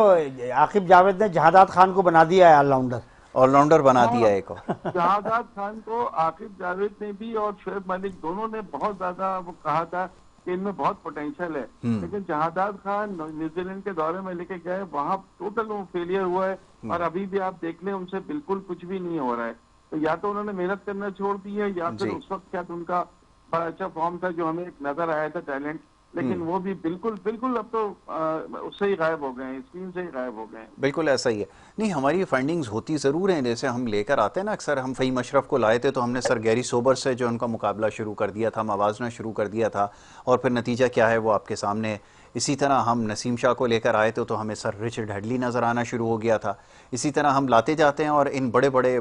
आकिब जावेद ने जहादात खान को बना दिया है ऑलराउंडर बना दिया एक और। जहादात खान को आकिब जावेद ने भी और शोएब मलिक दोनों ने बहुत ज्यादा वो कहा था कि इनमें बहुत पोटेंशियल है, लेकिन जहादात खान न्यूजीलैंड के दौरे में लेके गए, वहां टोटल वो फेलियर हुआ है और अभी भी आप देख लें उनसे बिल्कुल कुछ भी नहीं हो रहा है। तो या तो उन्होंने मेहनत करना छोड़ दी है या फिर उस वक्त क्या उनका बड़ा अच्छा फॉर्म था जो हमें एक नजर आया था टैलेंट, लेकिन वो भी बिल्कुल अब तो उससे ही गायब हो गए हैं, स्क्रीन से ही गायब हो गए हैं। बिल्कुल ऐसा ही है। नहीं, हमारी फाइंडिंग्स होती ज़रूर हैं, जैसे हम लेकर आते हैं ना, अक्सर हम फ़हीम अशरफ को लाए थे तो हमने सर गैरी सोबर से जो उनका मुकाबला शुरू कर दिया था, मवाजना शुरू कर दिया था, और फिर नतीजा क्या है वो आपके सामने। इसी तरह हम नसीम शाह को लेकर आए थे तो हमें सर रिचर्ड हेडली नज़र आना शुरू हो गया था। इसी तरह हम लाते जाते हैं और इन बड़े बड़े,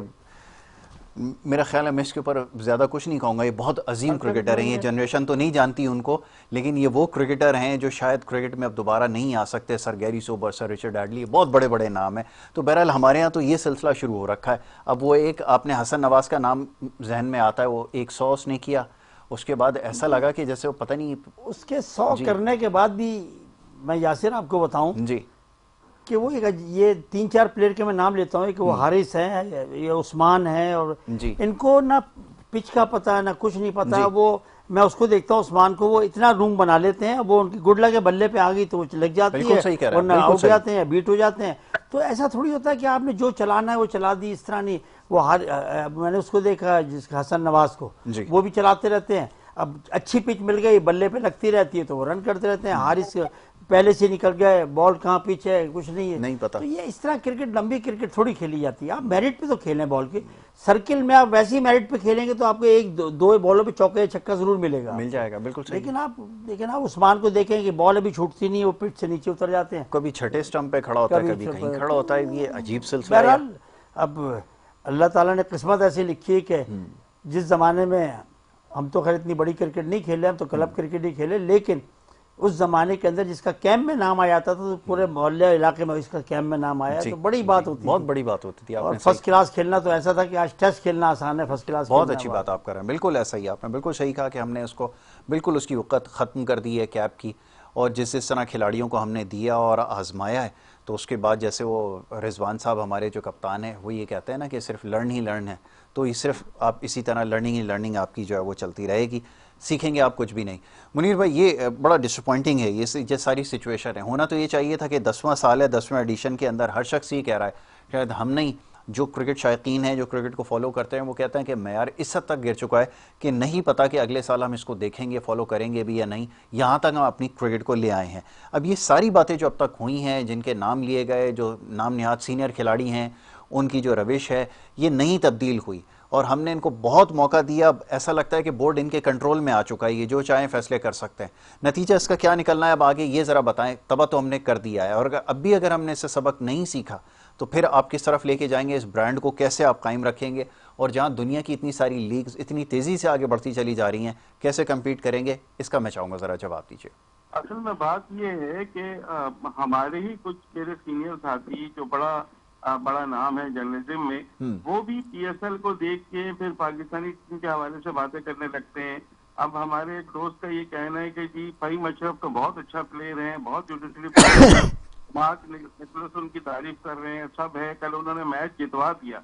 मेरा ख्याल है मैं इसके ऊपर ज़्यादा कुछ नहीं कहूँगा, ये बहुत अजीम क्रिकेटर हैं, ये जनरेशन तो नहीं जानती उनको, लेकिन ये वो क्रिकेटर हैं जो शायद क्रिकेट में अब दोबारा नहीं आ सकते। Sir Garry sober, sir Richard Hadlee, बहुत बड़े बड़े नाम हैं। तो बहरहाल हमारे यहाँ तो ये सिलसिला शुरू हो रखा है। अब वो एक आपने हसन नवाज का नाम जहन में आता है, वो 100 उसने किया, उसके बाद ऐसा लगा कि जैसे वो पता नहीं, उसके 100 करने के बाद भी मैं यासिर आपको बताऊं जी कि वो ये 3-4 प्लेयर के मैं नाम लेता हूँ कि वो हारिस है, ये उस्मान है, और इनको ना पिच का पता है ना कुछ नहीं पता। वो मैं उसको देखता हूँ उस्मान को, वो इतना रूम बना लेते हैं, वो उनकी गुड लक के बल्ले पे आ गई तो वो लग जाती है, वरना आउट हो जाते हैं, बीट हो जाते हैं। तो ऐसा थोड़ी होता है कि आपने जो चलाना है वो चला दी, इस तरह नहीं। वो मैंने उसको देखा जिसका हसन नवाज को, वो भी चलाते रहते हैं। अब अच्छी पिच मिल गई, बल्ले पे लगती रहती है तो वो रन करते रहते हैं। हारिस पहले से निकल गए, बॉल कहाँ पिच है कुछ नहीं है, नहीं पता। तो ये इस तरह क्रिकेट, लंबी क्रिकेट थोड़ी खेली जाती है। आप मेरिट पे तो खेलें बॉल की, सर्किल में आप वैसे ही मेरिट पे खेलेंगे तो आपको एक दो बॉलों पे चौके छक्का जरूर मिलेगा, मिल जाएगा, बिल्कुल सही। लेकिन आप उस्मान को देखें कि बॉल अभी छूटती नहीं है, वो पिच से नीचे उतर जाते हैं, कभी छठे स्टंप पे खड़ा होता है, कभी कहीं खड़ा होता है, ये अजीब सिलसिला है। बहरहाल अब अल्लाह ताला ने किस्मत ऐसी लिखी है कि जिस जमाने में हम तो खैर इतनी बड़ी क्रिकेट नहीं खेले, हम तो क्लब क्रिकेट ही खेले, लेकिन उस जमाने के अंदर जिसका कैंप में नाम आ जाता था तो पूरे मोहल्ले इलाके में इसका कैंप में नाम आया, तो बड़ी बात होती बहुत थी। बड़ी बात होती थी। और आपने फर्स्ट क्लास खेलना तो ऐसा था कि आज टेस्ट खेलना आसान है, फर्स्ट क्लास बहुत अच्छी बात आप कर रहे हैं, बिल्कुल ऐसा ही आपने बिल्कुल सही कहा कि हमने उसको बिल्कुल उसकी वक़्त ख़त्म कर दी है कैप की, और जिस तरह खिलाड़ियों को हमने दिया और आजमाया है, तो उसके बाद जैसे वो रिजवान साहब हमारे जो कप्तान है वो ये कहते हैं ना कि सिर्फ लर्न ही लर्न है, तो ये सिर्फ आप इसी तरह लर्निंग ही लर्निंग आपकी जो है वो चलती रहेगी, सीखेंगे आप कुछ भी नहीं। मुनीर भाई ये बड़ा डिसअपॉइंटिंग है ये सारी सिचुएशन है। होना तो ये चाहिए था कि 10वां साल है, 10वें एडिशन के अंदर हर शख्स ये कह रहा है, शायद हम नहीं, जो क्रिकेट शायकीन हैं, जो क्रिकेट को फॉलो करते हैं, वो कहते हैं कि मैयार इस हद तक गिर चुका है कि नहीं पता कि अगले साल हम इसको देखेंगे, फॉलो करेंगे भी या नहीं, यहाँ तक हम अपनी क्रिकेट को ले आए हैं। अब ये सारी बातें जो अब तक हुई हैं, जिनके नाम लिए गए, जो नाम निहात सीनियर खिलाड़ी हैं, उनकी जो रविश है ये नहीं तब्दील हुई, और हमने इनको बहुत मौका दिया। अब ऐसा लगता है कि बोर्ड इनके कंट्रोल में आ चुका है, ये जो चाहें फैसले कर सकते हैं। नतीजा इसका क्या निकलना है अब आगे ये ज़रा बताएं। तबा तो हमने कर दिया है, और अब भी अगर हमने इससे सबक नहीं सीखा तो फिर आप किस तरफ लेके जाएंगे इस ब्रांड को, कैसे आप कायम रखेंगे, और जहां दुनिया की इतनी सारी लीग्स इतनी तेज़ी से आगे बढ़ती चली जा रही हैं, कैसे कम्पीट करेंगे, इसका मैं चाहूँगा ज़रा जवाब दीजिए। असल में बात ये है कि हमारे ही कुछ मेरे सीनियर साथी जो बड़ा नाम है जर्नलिज्म में, वो भी पीएसएल को देख के फिर पाकिस्तानी टीम के हवाले से बातें करने लगते हैं। अब हमारे एक दोस्त का ये कहना है कि जी फहीम अशरफ तो बहुत अच्छा प्लेयर है, बहुत ब्यूटीफुली प्लेयर है, मार्क निकोलस उनकी तारीफ कर रहे हैं, सब है, कल उन्होंने मैच जितवा दिया।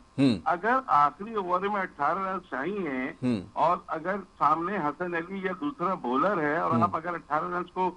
अगर आखिरी ओवर में 18 रन चाहिए और अगर सामने हसन अली या दूसरा बॉलर है और आप अगर 18 रन को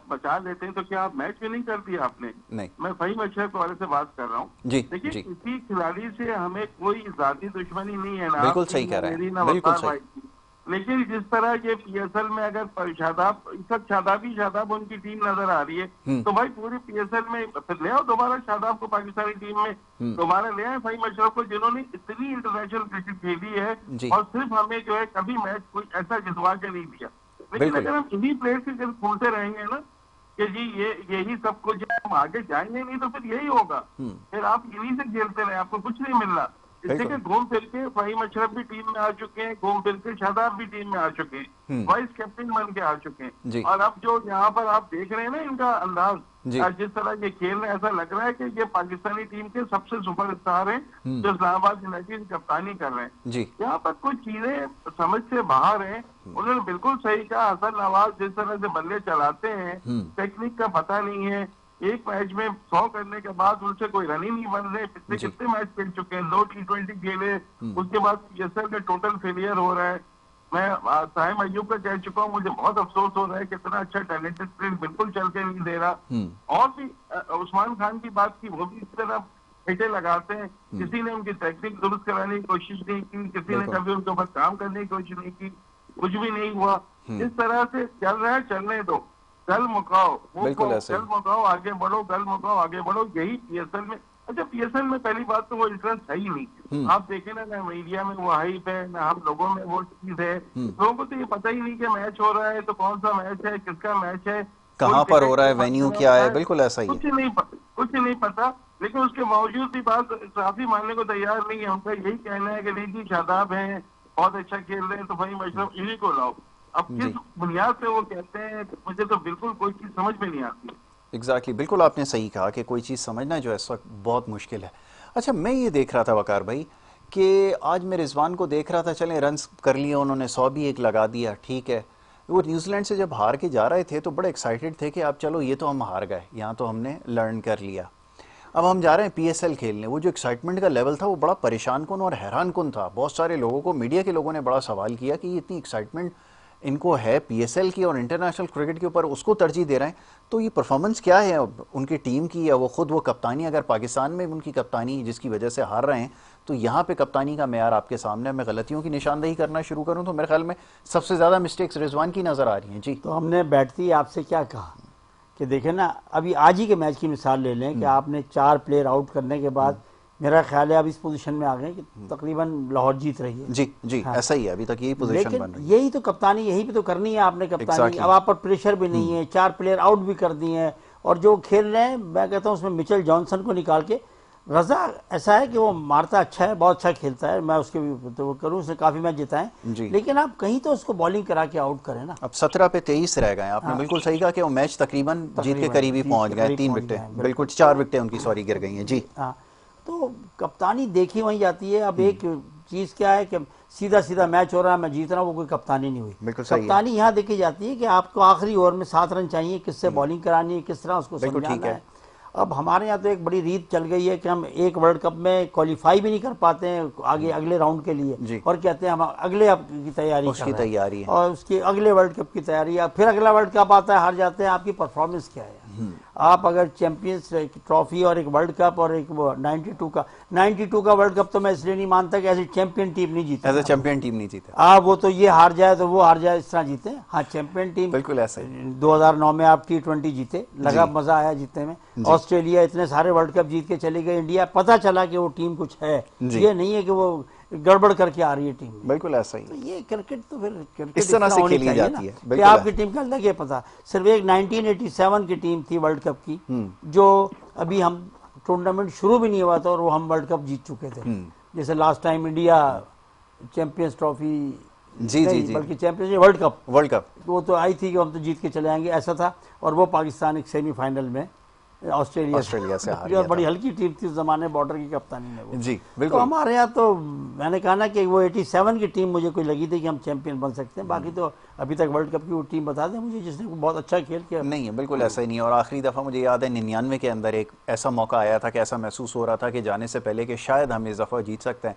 बचा लेते हैं तो क्या आप मैच विनिंग कर दिया आपने? नहीं। मैं फहीम अशरफ के बारे से बात कर रहा हूँ। देखिए किसी खिलाड़ी से हमें कोई जाती दुश्मनी नहीं है ना, बिल्कुल सही कह रहे हैं, बिल्कुल सही। लेकिन जिस तरह ये पीएसएल में अगर शादाब उनकी टीम नजर आ रही है तो भाई पूरी पीएसएल में फिर ले आओ दोबारा शादाब को पाकिस्तानी टीम में, दोबारा ले आए फहीम अशरफ को जिन्होंने इतनी इंटरनेशनल क्रिकेट खेली है और सिर्फ हमें जो है कभी मैच कोई ऐसा जितवा के नहीं दिया। लेकिन अगर हम इन्हीं प्लेयर्स की तरफ खोलते रहेंगे ना कि जी यही सब कुछ है, हम आगे जाएंगे नहीं तो फिर यही होगा, फिर आप इन्हीं से खेलते रहे, आपको कुछ नहीं मिल रहा। इसलिए कि घूम फिर के फहीम अशरफ भी टीम में आ चुके हैं, घूम फिर के शादाब भी टीम में आ चुके हैं, वाइस कैप्टन बन के आ चुके हैं, और अब जो यहाँ पर आप देख रहे हैं ना इनका अंदाज, जिस तरह ये खेल रहे हैं, ऐसा लग रहा है कि ये पाकिस्तानी टीम के सबसे सुपरस्टार हैं जो इस्लामाबाद यूनाइटेड की कप्तानी कर रहे हैं। यहाँ पर कुछ चीजें समझ से बाहर हैं। उन्होंने बिल्कुल सही कहा, हसन नवाज जिस तरह से बल्ले चलाते हैं, टेक्निक का पता नहीं है, एक मैच में 100 करने के बाद उनसे कोई रन ही नहीं बन रहे। पिछले कितने मैच खेल चुके हैं, 2 T20 खेले, उसके बाद पीएसएल में टोटल फेलियर हो रहा है। मैं साहिम अयूब का कह चुका हूँ, मुझे बहुत अफसोस हो रहा है, कितना अच्छा टैलेंटेड प्लेयर बिल्कुल चल के नहीं दे रहा। और भी उस्मान खान की बात की, वो भी इस तरह हिटे लगाते हैं, किसी ने उनकी टेक्निक दुरुस्त कराने की कोशिश नहीं की, किसी ने कभी उनके ऊपर काम करने की कोशिश नहीं की, कुछ भी नहीं हुआ। इस तरह से चल रहा है, चलने दो, कल मुकाओ, कल मुकाओ, आगे बढ़ो, कल मुकाओ, आगे बढ़ो, यही पीएसएल में। अच्छा पीएसएल में पहली बात तो वो इंटरेस्ट है ही नहीं, आप देखें ना मीडिया में वो हाइप है ना हम लोगों में वो चीज है, लोगों को तो ये पता ही नहीं कि मैच हो रहा है तो कौन सा मैच है, किसका मैच है, कहाँ पर हो रहा है, वेन्यू क्या है, बिल्कुल ऐसा ही है, कुछ नहीं पता। लेकिन उसके बावजूद भी बात काफी मानने को तैयार नहीं है। उनका यही कहना है कि नहीं जी शादाब है, बहुत अच्छा खेल रहे हैं तो फहीम अशरफ इन्हीं को लाओ। अब किस बुनियाद पे वो कहते हैं, मुझे तो बिल्कुल कोई चीज समझ में नहीं आती। एग्जैक्टली, बिल्कुल आपने सही कहा कि कोई चीज़ समझना जो है इस वक्त बहुत मुश्किल है। अच्छा मैं ये देख रहा था वकार भाई कि आज मैं रिजवान को देख रहा था, चलें रन्स कर लिए उन्होंने, 100 भी एक लगा दिया, ठीक है। वो न्यूजीलैंड से जब हार के जा रहे थे तो बड़े एक्साइटेड थे कि अब चलो ये तो हम हार गए, यहाँ तो हमने लर्न कर लिया, अब हम जा रहे हैं पीएसएल खेलने। वो जो एक्साइटमेंट का लेवल था वो बड़ा परेशान कुन और हैरान कुन था। बहुत सारे लोगों को, मीडिया के लोगों ने बड़ा सवाल किया कि इतनी एक्साइटमेंट इनको है पीएसएल की और इंटरनेशनल क्रिकेट के ऊपर, उसको तरजीह दे रहे हैं, तो ये परफॉर्मेंस क्या है उनकी टीम की, या वो खुद वो कप्तानी, अगर पाकिस्तान में उनकी कप्तानी जिसकी वजह से हार रहे हैं, तो यहाँ पे कप्तानी का मेयार आपके सामने, मैं गलतियों की निशानदेही करना शुरू करूँ तो मेरे ख्याल में सबसे ज़्यादा मिस्टेक्स रिजवान की नज़र आ रही हैं। जी, तो हमने बैठती आपसे क्या कहा कि देखें ना, अभी आज ही के मैच की मिसाल ले लें कि आपने 4 प्लेयर आउट करने के बाद मेरा ख्याल है अब इस पोजीशन में आ गए कि तकरीबन लाहौर जीत रही है। जी हाँ। ऐसा ही है, अभी तक यही पोजीशन बन रही है। यही तो कप्तानी, यही पे तो करनी है आपने कप्तानी। अब आप पर प्रेशर भी नहीं है, 4 प्लेयर आउट भी कर दिए हैं, और जो खेल रहे हैं मैं कहता हूँ उसमें मिचेल जॉनसन को निकाल के रजा ऐसा है कि वो मारता अच्छा है, बहुत अच्छा खेलता है, मैं उसके तो वो करूँ, उसने काफी मैच जिताए, जी। लेकिन आप कहीं तो उसको बॉलिंग करा के आउट करें ना। अब 17 पे 23 रह गए। आपने बिल्कुल सही कहा कि वो मैच तकरीबन जीत के करीब ही पहुंच गए। 3 विकेटें, बिल्कुल 4 विकेटें उनकी सॉरी गिर गई हैं जी। हाँ, तो कप्तानी देखी वहीं जाती है। अब एक चीज क्या है कि सीधा सीधा मैच हो रहा है, मैं जीत रहा हूँ, वो कोई कप्तानी नहीं हुई। बिल्कुल सही है। कप्तानी यहाँ देखी जाती है कि आपको आखिरी ओवर में 7 रन चाहिए, किससे बॉलिंग करानी है, किस तरह उसको बिल्कुल ठीक समझाना है। है। अब हमारे यहाँ तो एक बड़ी रीत चल गई है कि हम एक वर्ल्ड कप में क्वालिफाई भी नहीं कर पाते हैं आगे अगले राउंड के लिए, जी। और कहते हैं हम अगले अब की तैयारी कर उसकी रहे हैं, तैयारी है। और उसके अगले वर्ल्ड कप की तैयारी है। फिर अगला वर्ल्ड कप आता है, हार जाते हैं, आपकी परफॉर्मेंस क्या है? आप अगर चैंपियंस ट्रॉफी और एक वर्ल्ड कप और एक 92 का वर्ल्ड कप तो मैं इसलिए नहीं मानता कि ऐसी चैंपियन टीम नहीं जीती, एज ए चैंपियन टीम नहीं जीता। आप वो तो ये हार जाए तो वो हार जाए, इस तरह जीते। हाँ, चैंपियन टीम बिल्कुल ऐसा ही। 2009 में आप T20 जीते, लगा जी। मजा आया जीतने में। ऑस्ट्रेलिया इतने सारे वर्ल्ड कप जीत के चली गई, इंडिया पता चला कि वो टीम कुछ है, जी। ये नहीं है कि वो गड़बड़ करके आ रही है टीम। बिल्कुल ऐसा ही। तो ये क्रिकेट तो फिर क्रिकेट इस तरह से होनी खेली चाहिए जाती ना है, कि बिल्कुल आपकी है। टीम का लगे पता। सिर्फ एक 1987 की टीम थी वर्ल्ड कप की, जो अभी हम टूर्नामेंट शुरू भी नहीं हुआ था और वो हम वर्ल्ड कप जीत चुके थे। जैसे last time India Champions Trophy, जी जी जी, बल्कि चैंपियंस वर्ल्ड कप, वो तो आई थी कि हम तो जीत के चले आएंगे, ऐसा था। और वो पाकिस्तान एक सेमीफाइनल में ऑस्ट्रेलिया से हार गया, बड़ी हल्की टीम थी उस जमाने, बॉर्डर की कप्तानी में वो। जी तो बिल्कुल। हमारे यहाँ तो मैंने कहा ना कि वो 87 की टीम मुझे कोई लगी थी कि हम चैंपियन बन सकते हैं। बाकी तो अभी तक वर्ल्ड कप की वो टीम बता दें मुझे जिसने बहुत अच्छा खेल किया। नहीं है, बिल्कुल ऐसा ही नहीं है। और आखिरी दफ़ा मुझे याद है 99 के अंदर एक ऐसा मौका आया था कि ऐसा महसूस हो रहा था कि जाने से पहले कि शायद हम इस दफ़ा जीत सकते हैं,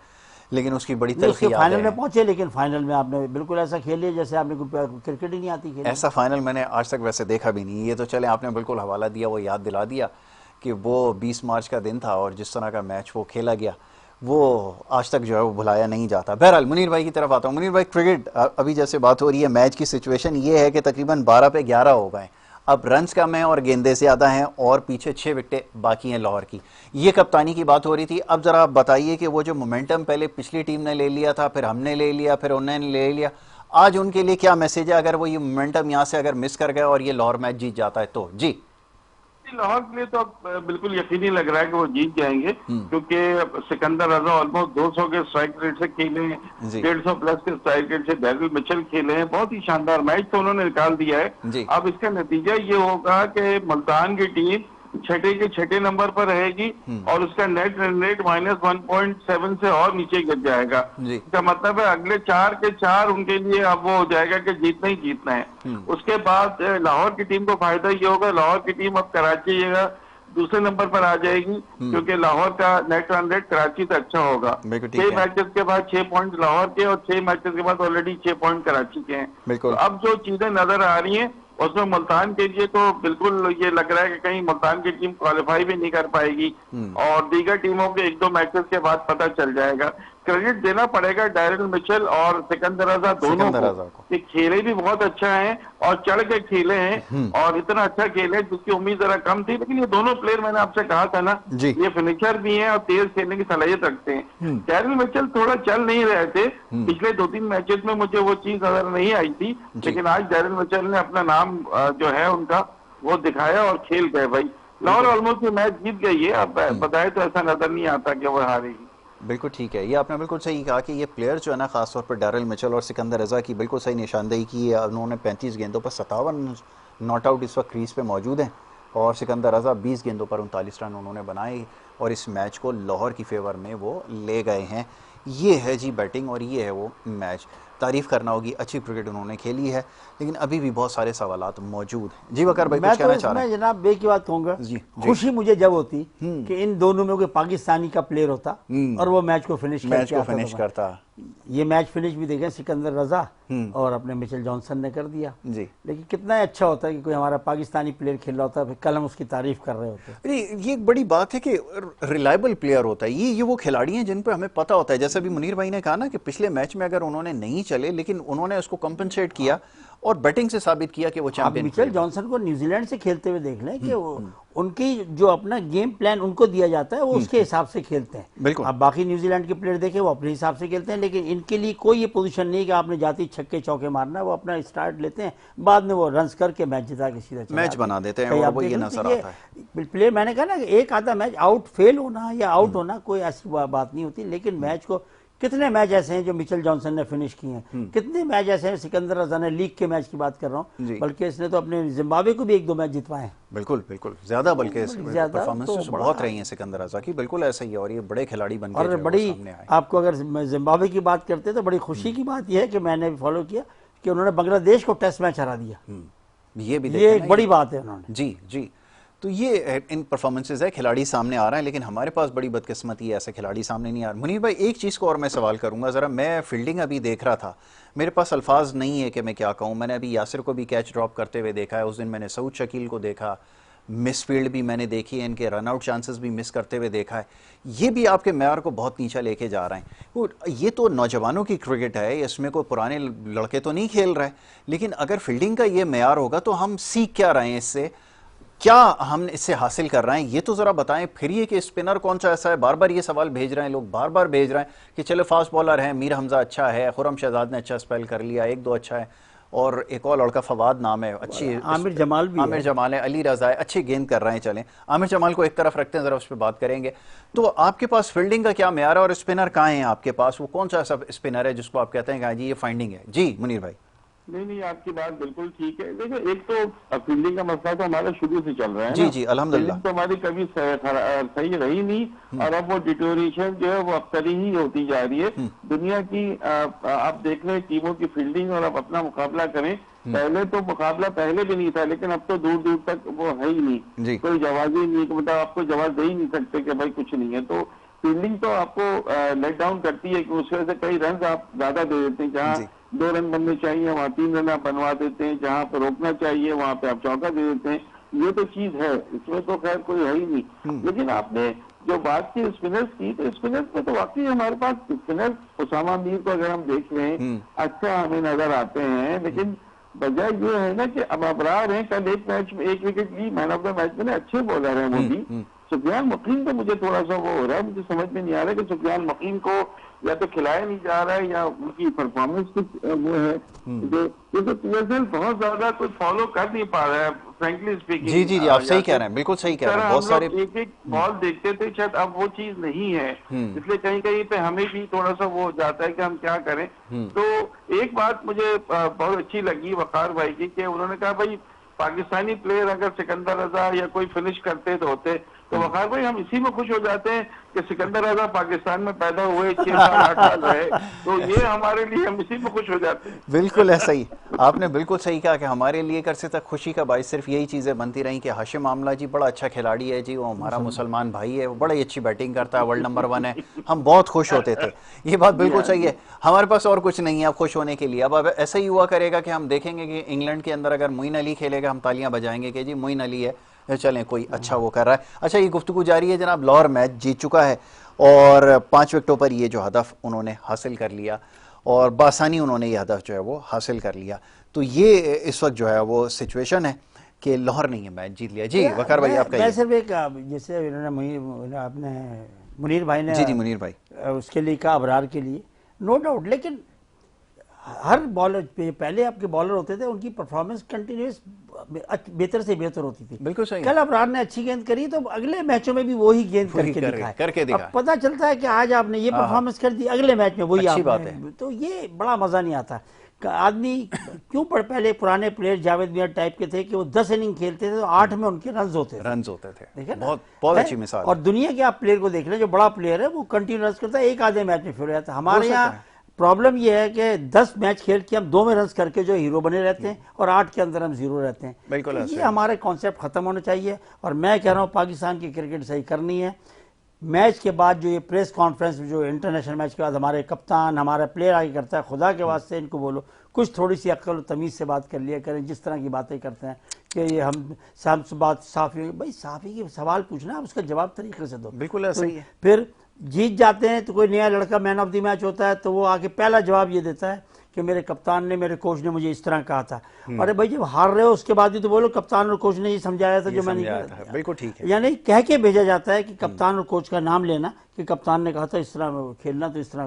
लेकिन उसकी बड़ी तलखी याद फाइनल है। में पहुंचे, लेकिन फाइनल में आपने बिल्कुल ऐसा खेल लिया जैसे आपने क्रिकेट ही नहीं आती खेल। ऐसा फाइनल मैंने आज तक वैसे देखा भी नहीं। ये तो चले आपने बिल्कुल हवाला दिया, वो याद दिला दिया कि वो 20 मार्च का दिन था और जिस तरह का मैच वो खेला गया वो आज तक जो है वो भुलाया नहीं जाता। बहरहाल मुनीर भाई की तरफ आता हूँ। मुनीर भाई, क्रिकेट अभी जैसे बात हो रही है, मैच की सिचुएशन ये है कि तकरीबन 12 पे 11 हो गए, अब रन्स कम हैं और गेंदे ज़्यादा हैं और पीछे 6 विकेटें बाकी हैं लाहौर की। ये कप्तानी की बात हो रही थी। अब ज़रा आप बताइए कि वो जो मोमेंटम पहले पिछली टीम ने ले लिया था, फिर हमने ले लिया, फिर उन्होंने ले लिया, आज उनके लिए क्या मैसेज है अगर वो ये मोमेंटम यहाँ से अगर मिस कर गए और ये लाहौर मैच जीत जाता है तो? जी, लाहौर के लिए तो अब बिल्कुल यकीनी लग रहा है कि वो जीत जाएंगे, क्योंकि सिकंदर रजा ऑलमोस्ट 200 के स्ट्राइक रेट से खेले हैं, 150 प्लस के स्ट्राइक रेट से डैरिल मिचेल खेले हैं, बहुत ही शानदार मैच तो उन्होंने निकाल दिया है। अब इसका नतीजा ये होगा कि मुल्तान की टीम छठे नंबर पर रहेगी और उसका नेट रन रेट -1.7 से और नीचे गिर जाएगा। इसका मतलब है अगले 4 के 4 उनके लिए अब वो हो जाएगा कि जीतना ही जीतना है। उसके बाद लाहौर की टीम को फायदा ये होगा, लाहौर की टीम अब कराची दूसरे नंबर पर आ जाएगी, क्योंकि लाहौर का नेट रन रेट कराची से अच्छा होगा। 6 मैचेस के बाद 6 पॉइंट लाहौर के और 6 मैचेस के बाद ऑलरेडी 6 पॉइंट कराची के हैं। तो अब जो चीजें नजर आ रही हैं उसमें मुल्तान के लिए तो बिल्कुल ये लग रहा है कि कहीं मुल्तान की टीम क्वालिफाई भी नहीं कर पाएगी और दीगर टीमों के 1-2 मैचेस के बाद पता चल जाएगा। क्रेडिट देना पड़ेगा डैरिल मिचेल और सिकंदर रजा दोनों को कि खेले भी बहुत अच्छा है और चढ़ के खेले हैं और इतना अच्छा खेले जिसकी उम्मीद जरा कम थी। लेकिन ये दोनों प्लेयर मैंने आपसे कहा था ना, ये फिनिशर भी हैं और तेज खेलने की सलाहियत रखते हैं। डैरिल मिचेल थोड़ा चल नहीं रहे थे पिछले 2-3 मैचेस में, मुझे वो चीज नजर नहीं आई थी, लेकिन आज डैरिल मिचेल ने अपना नाम जो है उनका वो दिखाया और खेल गए। भाई लाहौर ऑलमोस्ट मैच जीत गई है, अब बताए तो ऐसा नजर नहीं आता कि वो हारेगी। बिल्कुल ठीक है, ये आपने बिल्कुल सही कहा कि ये प्लेयर जो है ना, खासतौर पर डैरिल मिचेल और सिकंदर रजा की बिल्कुल सही निशानदेही की है। उन्होंने 35 गेंदों पर 57 नॉट आउट इस वक्त क्रीज पे मौजूद हैं और सिकंदर रजा 20 गेंदों पर 39 रन उन्होंने बनाए और इस मैच को लाहौर की फेवर में वो ले गए हैं। ये है जी बैटिंग और ये है वो मैच। तारीफ करना होगी, अच्छी क्रिकेट उन्होंने खेली है, लेकिन अभी भी बहुत सारे सवालात मौजूद हैं। जी वकार भाई, कुछ कहना चाह रहे हैं? मैं जनाब बे की बात कहूंगा, खुशी मुझे जब होती कि इन दोनों में कोई पाकिस्तानी का प्लेयर होता और वो मैच को फिनिश करता। ये मैच फिनिश भी देखें सिकंदर रजा और अपने मिचेल जॉनसन ने कर दिया जी। लेकिन कितना अच्छा होता है कि कोई हमारा पाकिस्तानी प्लेयर खेल रहा होता है, कल हम उसकी तारीफ कर रहे होते हैं। ये एक बड़ी बात है कि रिलायबल प्लेयर होता है। ये वो खिलाड़ी हैं जिन पर हमें पता होता है। जैसे अभी मुनीर भाई ने कहा ना कि पिछले मैच में अगर उन्होंने नहीं चले लेकिन उन्होंने उसको कंपनसेट किया और बैटिंग से साबित किया कि वो आप चैंपियन। मिचेल जॉनसन को न्यूजीलैंड से खेलते हुए देख लें कि उनकी जो अपना गेम प्लान उनको दिया जाता है वो उसके हिसाब से खेलते हैं। बिल्कुल। आप बाकी न्यूजीलैंड के प्लेयर देखें वो अपने हिसाब से खेलते हैं, लेकिन इनके लिए कोई ये पोजीशन नहीं कि आपने जाती छक्के चौके मारना है। वो अपना स्टार्ट लेते हैं, बाद में वो रन्स करके मैच जिता के सीधा चला मैच जाते हैं। बना देते हैं कहीं और आप वो ये देख लो नजर कि आता है। प्लेयर, मैंने कहा ना कि एक आधा मैच आउट फेल होना या आउट होना कोई ऐसी बात नहीं होती, लेकिन मैच को कितने मैच ऐसे हैं जो मिचेल जॉनसन ने फिनिश किए हैं, कितने मैच ऐसे हैं, सिकंदर रजा ने लीग के मैच की बात कर रहा जी। हूँ, बल्कि इसने तो अपने जिम्बाब्वे को भी 1-2 मैच जितवाए हैं। बिल्कुल बिल्कुल ज्यादा, बल्कि ज्यादा परफॉर्मेंसेस तो बहुत रही हैं सिकंदर रजा की, बिल्कुल ऐसा ही है, और ये बड़े खिलाड़ी बन के और जो है वो बड़ी सामने आए। आपको अगर जिम्बाब्वे की बात करते हैं तो बड़ी खुशी की बात यह है कि मैंने भी फॉलो किया कि उन्होंने बांग्लादेश को टेस्ट मैच हरा दिया। ये भी ये देखें एक ना, बड़ी बात है उन्होंने। जी जी। तो ये इन परफॉर्मेंसेज है, खिलाड़ी सामने आ रहे हैं, लेकिन हमारे पास बड़ी बदकिस्मती है, ऐसे खिलाड़ी सामने नहीं आ रहे। मुनीर भाई एक चीज़ को और मैं सवाल करूंगा ज़रा, मैं फील्डिंग अभी देख रहा था, मेरे पास अल्फाज नहीं है कि मैं क्या कहूँ। मैंने अभी यासिर को भी कैच ड्रॉप करते हुए देखा है, उस दिन मैंने सऊद शकील को देखा, मिस फील्ड भी मैंने देखी है, इनके रन आउट चांसेस भी मिस करते हुए देखा है। ये भी आपके मैार को बहुत नीचा लेके जा रहे हैं। ये तो नौजवानों की क्रिकेट है, इसमें कोई पुराने लड़के तो नहीं खेल रहे, लेकिन अगर फील्डिंग का ये मैार होगा तो हम सीख क्या रहे हैं इससे, क्या हम इससे हासिल कर रहे हैं, ये तो जरा बताएं। फिर ये कि स्पिनर कौन सा ऐसा है, बार बार ये सवाल भेज रहे हैं लोग, बार बार भेज रहे हैं कि चलो फास्ट बॉलर है, मीर हमजा अच्छा है, खुरम शहजाद ने अच्छा स्पेल कर लिया, 1-2 अच्छा है, और एक और लड़का फवाद नाम है, अच्छी, आमिर जमाल भी आमिर जमाल है, अली रजा है, अच्छे गेंद कर रहे हैं। चलें आमिर जमाल को एक तरफ रखते हैं, जरा उस पर बात करेंगे। तो आपके पास फील्डिंग का क्या मेयार है और स्पिनर कहाँ हैं आपके पास, वो कौन सा ऐसा स्पिनर है जिसको आप कहते हैं कि हाँ जी ये फाइंडिंग है। जी मुनीर भाई। नहीं, आपकी बात बिल्कुल ठीक है। देखो, एक तो फील्डिंग का मसला तो हमारा शुरू से चल रहा है जी ना। जी अल्हम्दुलिल्लाह। फील्डिंग तो हमारी कभी सही रही नहीं, और अब वो डिटोरेशन जो है वो अबतरी ही होती जा रही है। दुनिया की आप देख रहे हैं टीमों की फील्डिंग, और अब अपना मुकाबला करें। पहले तो मुकाबला पहले भी नहीं था, लेकिन अब तो दूर दूर तक वो है ही नहीं, कोई जवाब ही नहीं, मतलब आपको जवाब दे ही नहीं सकते कि भाई कुछ नहीं है। तो फील्डिंग तो आपको लेट डाउन करती है कि उस वजह से कई रन आप ज्यादा दे देते हैं। जहाँ 2 रन बनने चाहिए वहाँ 3 रन आप बनवा देते हैं, जहाँ पर रोकना चाहिए वहाँ पे आप चौका दे देते हैं। ये तो चीज है, इसमें तो खैर कोई है ही नहीं। लेकिन आपने जो बात की स्पिनर्स की, तो स्पिनर्स में तो वाकई हमारे पास स्पिनर्स, उसामा मीर को अगर हम देख रहे हैं अच्छा हमें नजर आते हैं, लेकिन वजह ये है ना कि अब अबरार हैं, कल एक मैच में 1 विकेट ली, मैन ऑफ द मैच में, अच्छे बॉलर हैं वो भी। सुफियान मकीन तो मुझे थोड़ा सा वो हो रहा है, मुझे समझ में नहीं आ रहा कि सुफियान मकीन को या तो खिलाया नहीं जा रहा है या उनकी परफॉर्मेंस कुछ वो है, क्योंकि पीएसएल बहुत ज्यादा कुछ फॉलो कर नहीं पा रहा है, फ्रैंकली स्पीकिंग। जी जी जी आप सही कह रहे हैं, बिल्कुल सही कह रहे हैं। बहुत सारे एक एक बॉल देखते थे, शायद अब वो चीज नहीं है, इसलिए कहीं कहीं पे हमें भी थोड़ा सा वो हो जाता है कि हम क्या करें। तो एक बात मुझे बहुत अच्छी लगी वकार भाई की, कि उन्होंने कहा भाई पाकिस्तानी प्लेयर अगर सिकंदर रजा या कोई फिनिश करते तो होते, तो वकार भाई हम इसी में खुश हो जाते हैं कि सिकंदर रजा पाकिस्तान में पैदा हुए, 6 साल 8 साल रहे, तो ये हमारे लिए, हम इसी में खुश हो जाते हैं। बिल्कुल ऐसा ही, आपने बिल्कुल सही कहा कि हमारे लिए कर से तक खुशी का बाइस सिर्फ यही चीज़ें बनती रही कि हाशिम आमला जी बड़ा अच्छा खिलाड़ी है जी, वो हमारा मुसलमान भाई है, वो बड़ी अच्छी बैटिंग करता है, वर्ल्ड नंबर 1 है, हम बहुत खुश होते थे। ये बात बिल्कुल सही है, हमारे पास और कुछ नहीं है अब खुश होने के लिए। अब ऐसा ही हुआ करेगा कि हम देखेंगे कि इंग्लैंड के अंदर अगर मोइन अली खेलेगा, हम तालियां बजाएंगे कि जी मोइन अली है, चलें कोई अच्छा वो कर रहा है। अच्छा, ये गुफ्तगू जारी है जनाब। लाहौर मैच जीत चुका है और 5 विकेटों पर ये जो हदफ उन्होंने हासिल कर लिया, और बासानी उन्होंने ये हदफ जो है वो हासिल कर लिया। तो ये इस वक्त जो है वो सिचुएशन है कि लाहौर ने ये मैच जीत लिया। जी वकार भाई आपका। मैं सिर्फ एक, जैसे आपने मुनीर भाई ने, जी जी मुनीर भाई, उसके लिए कहा, अबरार के लिए नो डाउट, लेकिन हर बॉलर पहले आपके बॉलर होते थे, उनकी परफॉर्मेंस कंटिन्यूस बेहतर से बेहतर होती थी। बिल्कुल सही। कल अबरार ने अच्छी गेंद करी तो अगले मैचों में भी वही गेंद करके दिखाया। पता चलता है कि आज आपने ये परफॉर्मेंस कर दी, अगले मैच में वही आपने, तो ये बड़ा मजा नहीं आता। आदमी क्यों पहले पुराने प्लेयर जावेद मियां टाइप के थे कि वो 10 इनिंग खेलते थे तो 8 में उनके रन होते थे। देखिए बहुत बहुत अच्छी मिसाल। और दुनिया के आप प्लेयर को देख लें, जो बड़ा प्लेयर है वो कंटिन्यू रन करता है, एक आधे मैच में फेल हो जाता है। हमारे यहाँ प्रॉब्लम यह है कि 10 मैच खेल के हम 2 में रन करके जो हीरो बने रहते हैं और 8 के अंदर हम 0 रहते हैं। बिल्कुल ये हमारे कॉन्सेप्ट खत्म होना चाहिए। और मैं कह रहा हूँ पाकिस्तान की क्रिकेट सही करनी है। मैच के बाद जो ये प्रेस कॉन्फ्रेंस, जो इंटरनेशनल मैच के बाद हमारे कप्तान, हमारा प्लेयर आगे करता है, खुदा के वास्ते इनको बोलो कुछ थोड़ी सी अक्ल तमीज़ से बात कर लिया करें। जिस तरह की बातें करते हैं कि ये हम बात साफ़ी, भाई साफ़ी के सवाल पूछना, उसका जवाब तरीके से दो। बिल्कुल ऐसा ही है। फिर जीत जाते हैं तो कोई नया लड़का मैन ऑफ द मैच होता है तो वो आके पहला जवाब ये देता है कि मेरे कप्तान ने, मेरे कोच ने मुझे इस तरह कहा था। अरे भाई जब हार रहे हो उसके बाद भी तो बोलो कप्तान और कोच ने ये समझाया था जो मैंने किया। बिल्कुल ठीक है। यानी कह के भेजा जाता है कि कप्तान और कोच का नाम लेना कि कप्तान ने कहा था इस तरह खेलना, तो इस तरह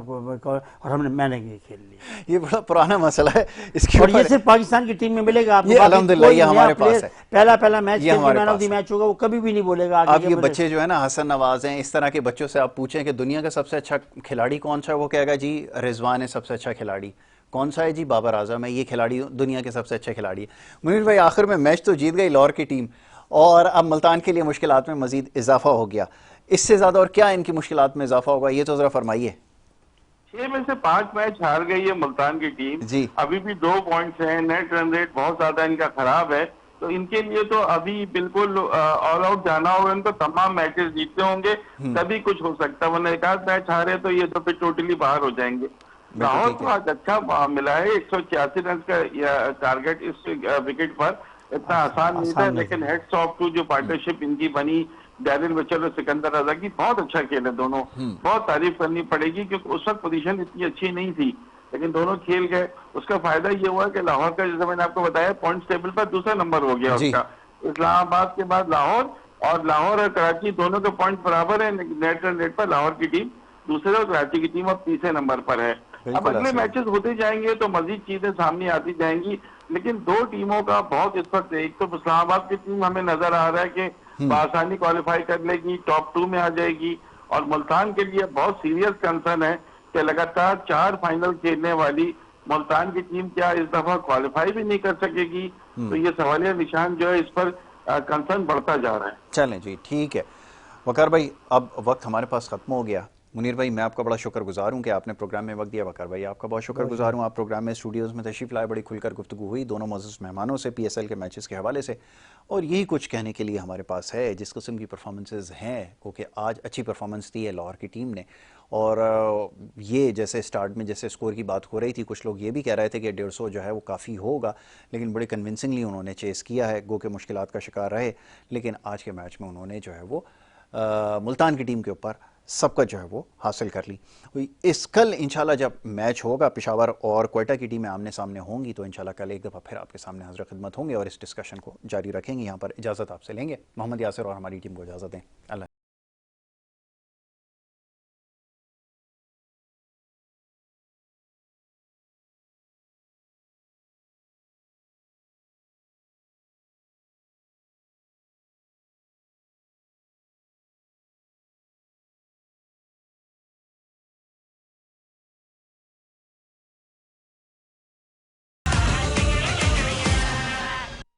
और मैंने ये खेल लिया। ये बड़ा पुराना मसला है इसके और ये सिर्फ पाकिस्तान की टीम में मिलेगा आपको। ये अल्हम्दुलिल्लाह ये हमारे पास है। पहला मैच ये हमारे मैन ऑफ द पास है। मैच होगा, वो कभी भी नहीं बोलेगा अब आगे ये बच्चे जो है ना हसन नवाज हैं, इस तरह के बच्चों से आप पूछें कि दुनिया का सबसे अच्छा खिलाड़ी कौन सा है, वो कहेगा जी रिजवान है सबसे अच्छा खिलाड़ी। कौन सा है जी? बाबर आजम है, ये खिलाड़ी दुनिया के सबसे अच्छे खिलाड़ी है। मुनीर भाई आखिर में मैच तो जीत गई लाहौर की टीम और अब मुल्तान के लिए मुश्किलात में मजीद इजाफा हो गया। इससे ज्यादा और क्या इनकी मुश्किलात में इजाफा होगा, ये तो जरा फरमाइए। 6 में से 5 मैच हार गई है मुल्तान की टीम जी। अभी भी 2 पॉइंट्स हैं, नेट रन रेट बहुत ज्यादा इनका खराब है, तो इनके लिए तो अभी बिल्कुल ऑल आउट जाना होगा, इनको तमाम मैचेस जीतने होंगे तभी कुछ हो सकता है, वरना एक आध मैच हारे तो ये तो फिर टोटली बाहर हो जाएंगे। लाहौर को आज अच्छा मिला है, 186 रन का टारगेट इस विकेट पर, इतना आसान नहीं था, लेकिन हेड्स ऑफ टू जो पार्टनरशिप इनकी बनी डैरिल मिचेल और सिकंदर रजा की, बहुत अच्छा खेले दोनों, बहुत तारीफ करनी पड़ेगी क्योंकि उस वक्त पोजीशन इतनी अच्छी नहीं थी, लेकिन दोनों खेल गए। उसका फायदा ये हुआ कि लाहौर का, जैसे मैंने आपको बताया, पॉइंट्स टेबल पर दूसरा नंबर हो गया उसका। इस्लामाबाद के बाद लाहौर और कराची दोनों के पॉइंट बराबर है, नेट रन रेट पर लाहौर की टीम दूसरे और कराची की टीम अब तीसरे नंबर पर है। अब अगले मैचेस होते जाएंगे तो मजीद चीजें सामने आती जाएंगी, लेकिन दो टीमों का बहुत इस वक्त, एक तो इस्लामाबाद की टीम हमें नजर आ रहा है कि बआसानी क्वालिफाई कर लेगी, टॉप 2 में आ जाएगी, और मुल्तान के लिए बहुत सीरियस कंसर्न है कि लगातार 4 फाइनल खेलने वाली मुल्तान की टीम क्या इस दफा क्वालिफाई भी नहीं कर सकेगी, तो ये सवालिया निशान जो है इस पर कंसर्न बढ़ता जा रहा है। चलें जी, ठीक है वकार भाई, अब वक्त हमारे पास खत्म हो गया। मुनीर भाई मैं आपका बड़ा शुक्रगुजार हूँ कि आपने प्रोग्राम में वक्त दिया। वकार भाई आपका बहुत शुक्रगुजार हूँ, आप प्रोग्राम में स्टूडियोज़ में तशरीफ़ लाए, बड़ी खुलकर गुफ्तगू हुई दोनों मौजूद मेहमानों से PSL के मैचेस के हवाले से, और यही कुछ कहने के लिए हमारे पास है। जिस किस्म की परफॉर्मेंसेज हैं, क्योंकि आज अच्छी परफॉर्मेंस दी है लाहौर की टीम ने, और ये जैसे स्टार्ट में जैसे स्कोर की बात हो रही थी, कुछ लोग ये भी कह रहे थे कि 150 जो है वो काफ़ी होगा, लेकिन बड़े कन्विंसिंगली उन्होंने चेस किया है, गो के मुश्किलात का शिकार रहे, लेकिन आज के मैच में उन्होंने जो है वो मुल्तान की टीम के ऊपर सबका जो है वो हासिल कर ली। इस कल इंशाल्लाह जब मैच होगा, पेशावर और क्वेटा की टीमें आमने सामने होंगी, तो इंशाल्लाह कल एक दफ़ा फिर आपके सामने हाज़िर खिदमत होंगे और इस डिस्कशन को जारी रखेंगे। यहाँ पर इजाज़त आपसे लेंगे, मोहम्मद यासिर और हमारी टीम को इजाज़त दें। अल्लाह।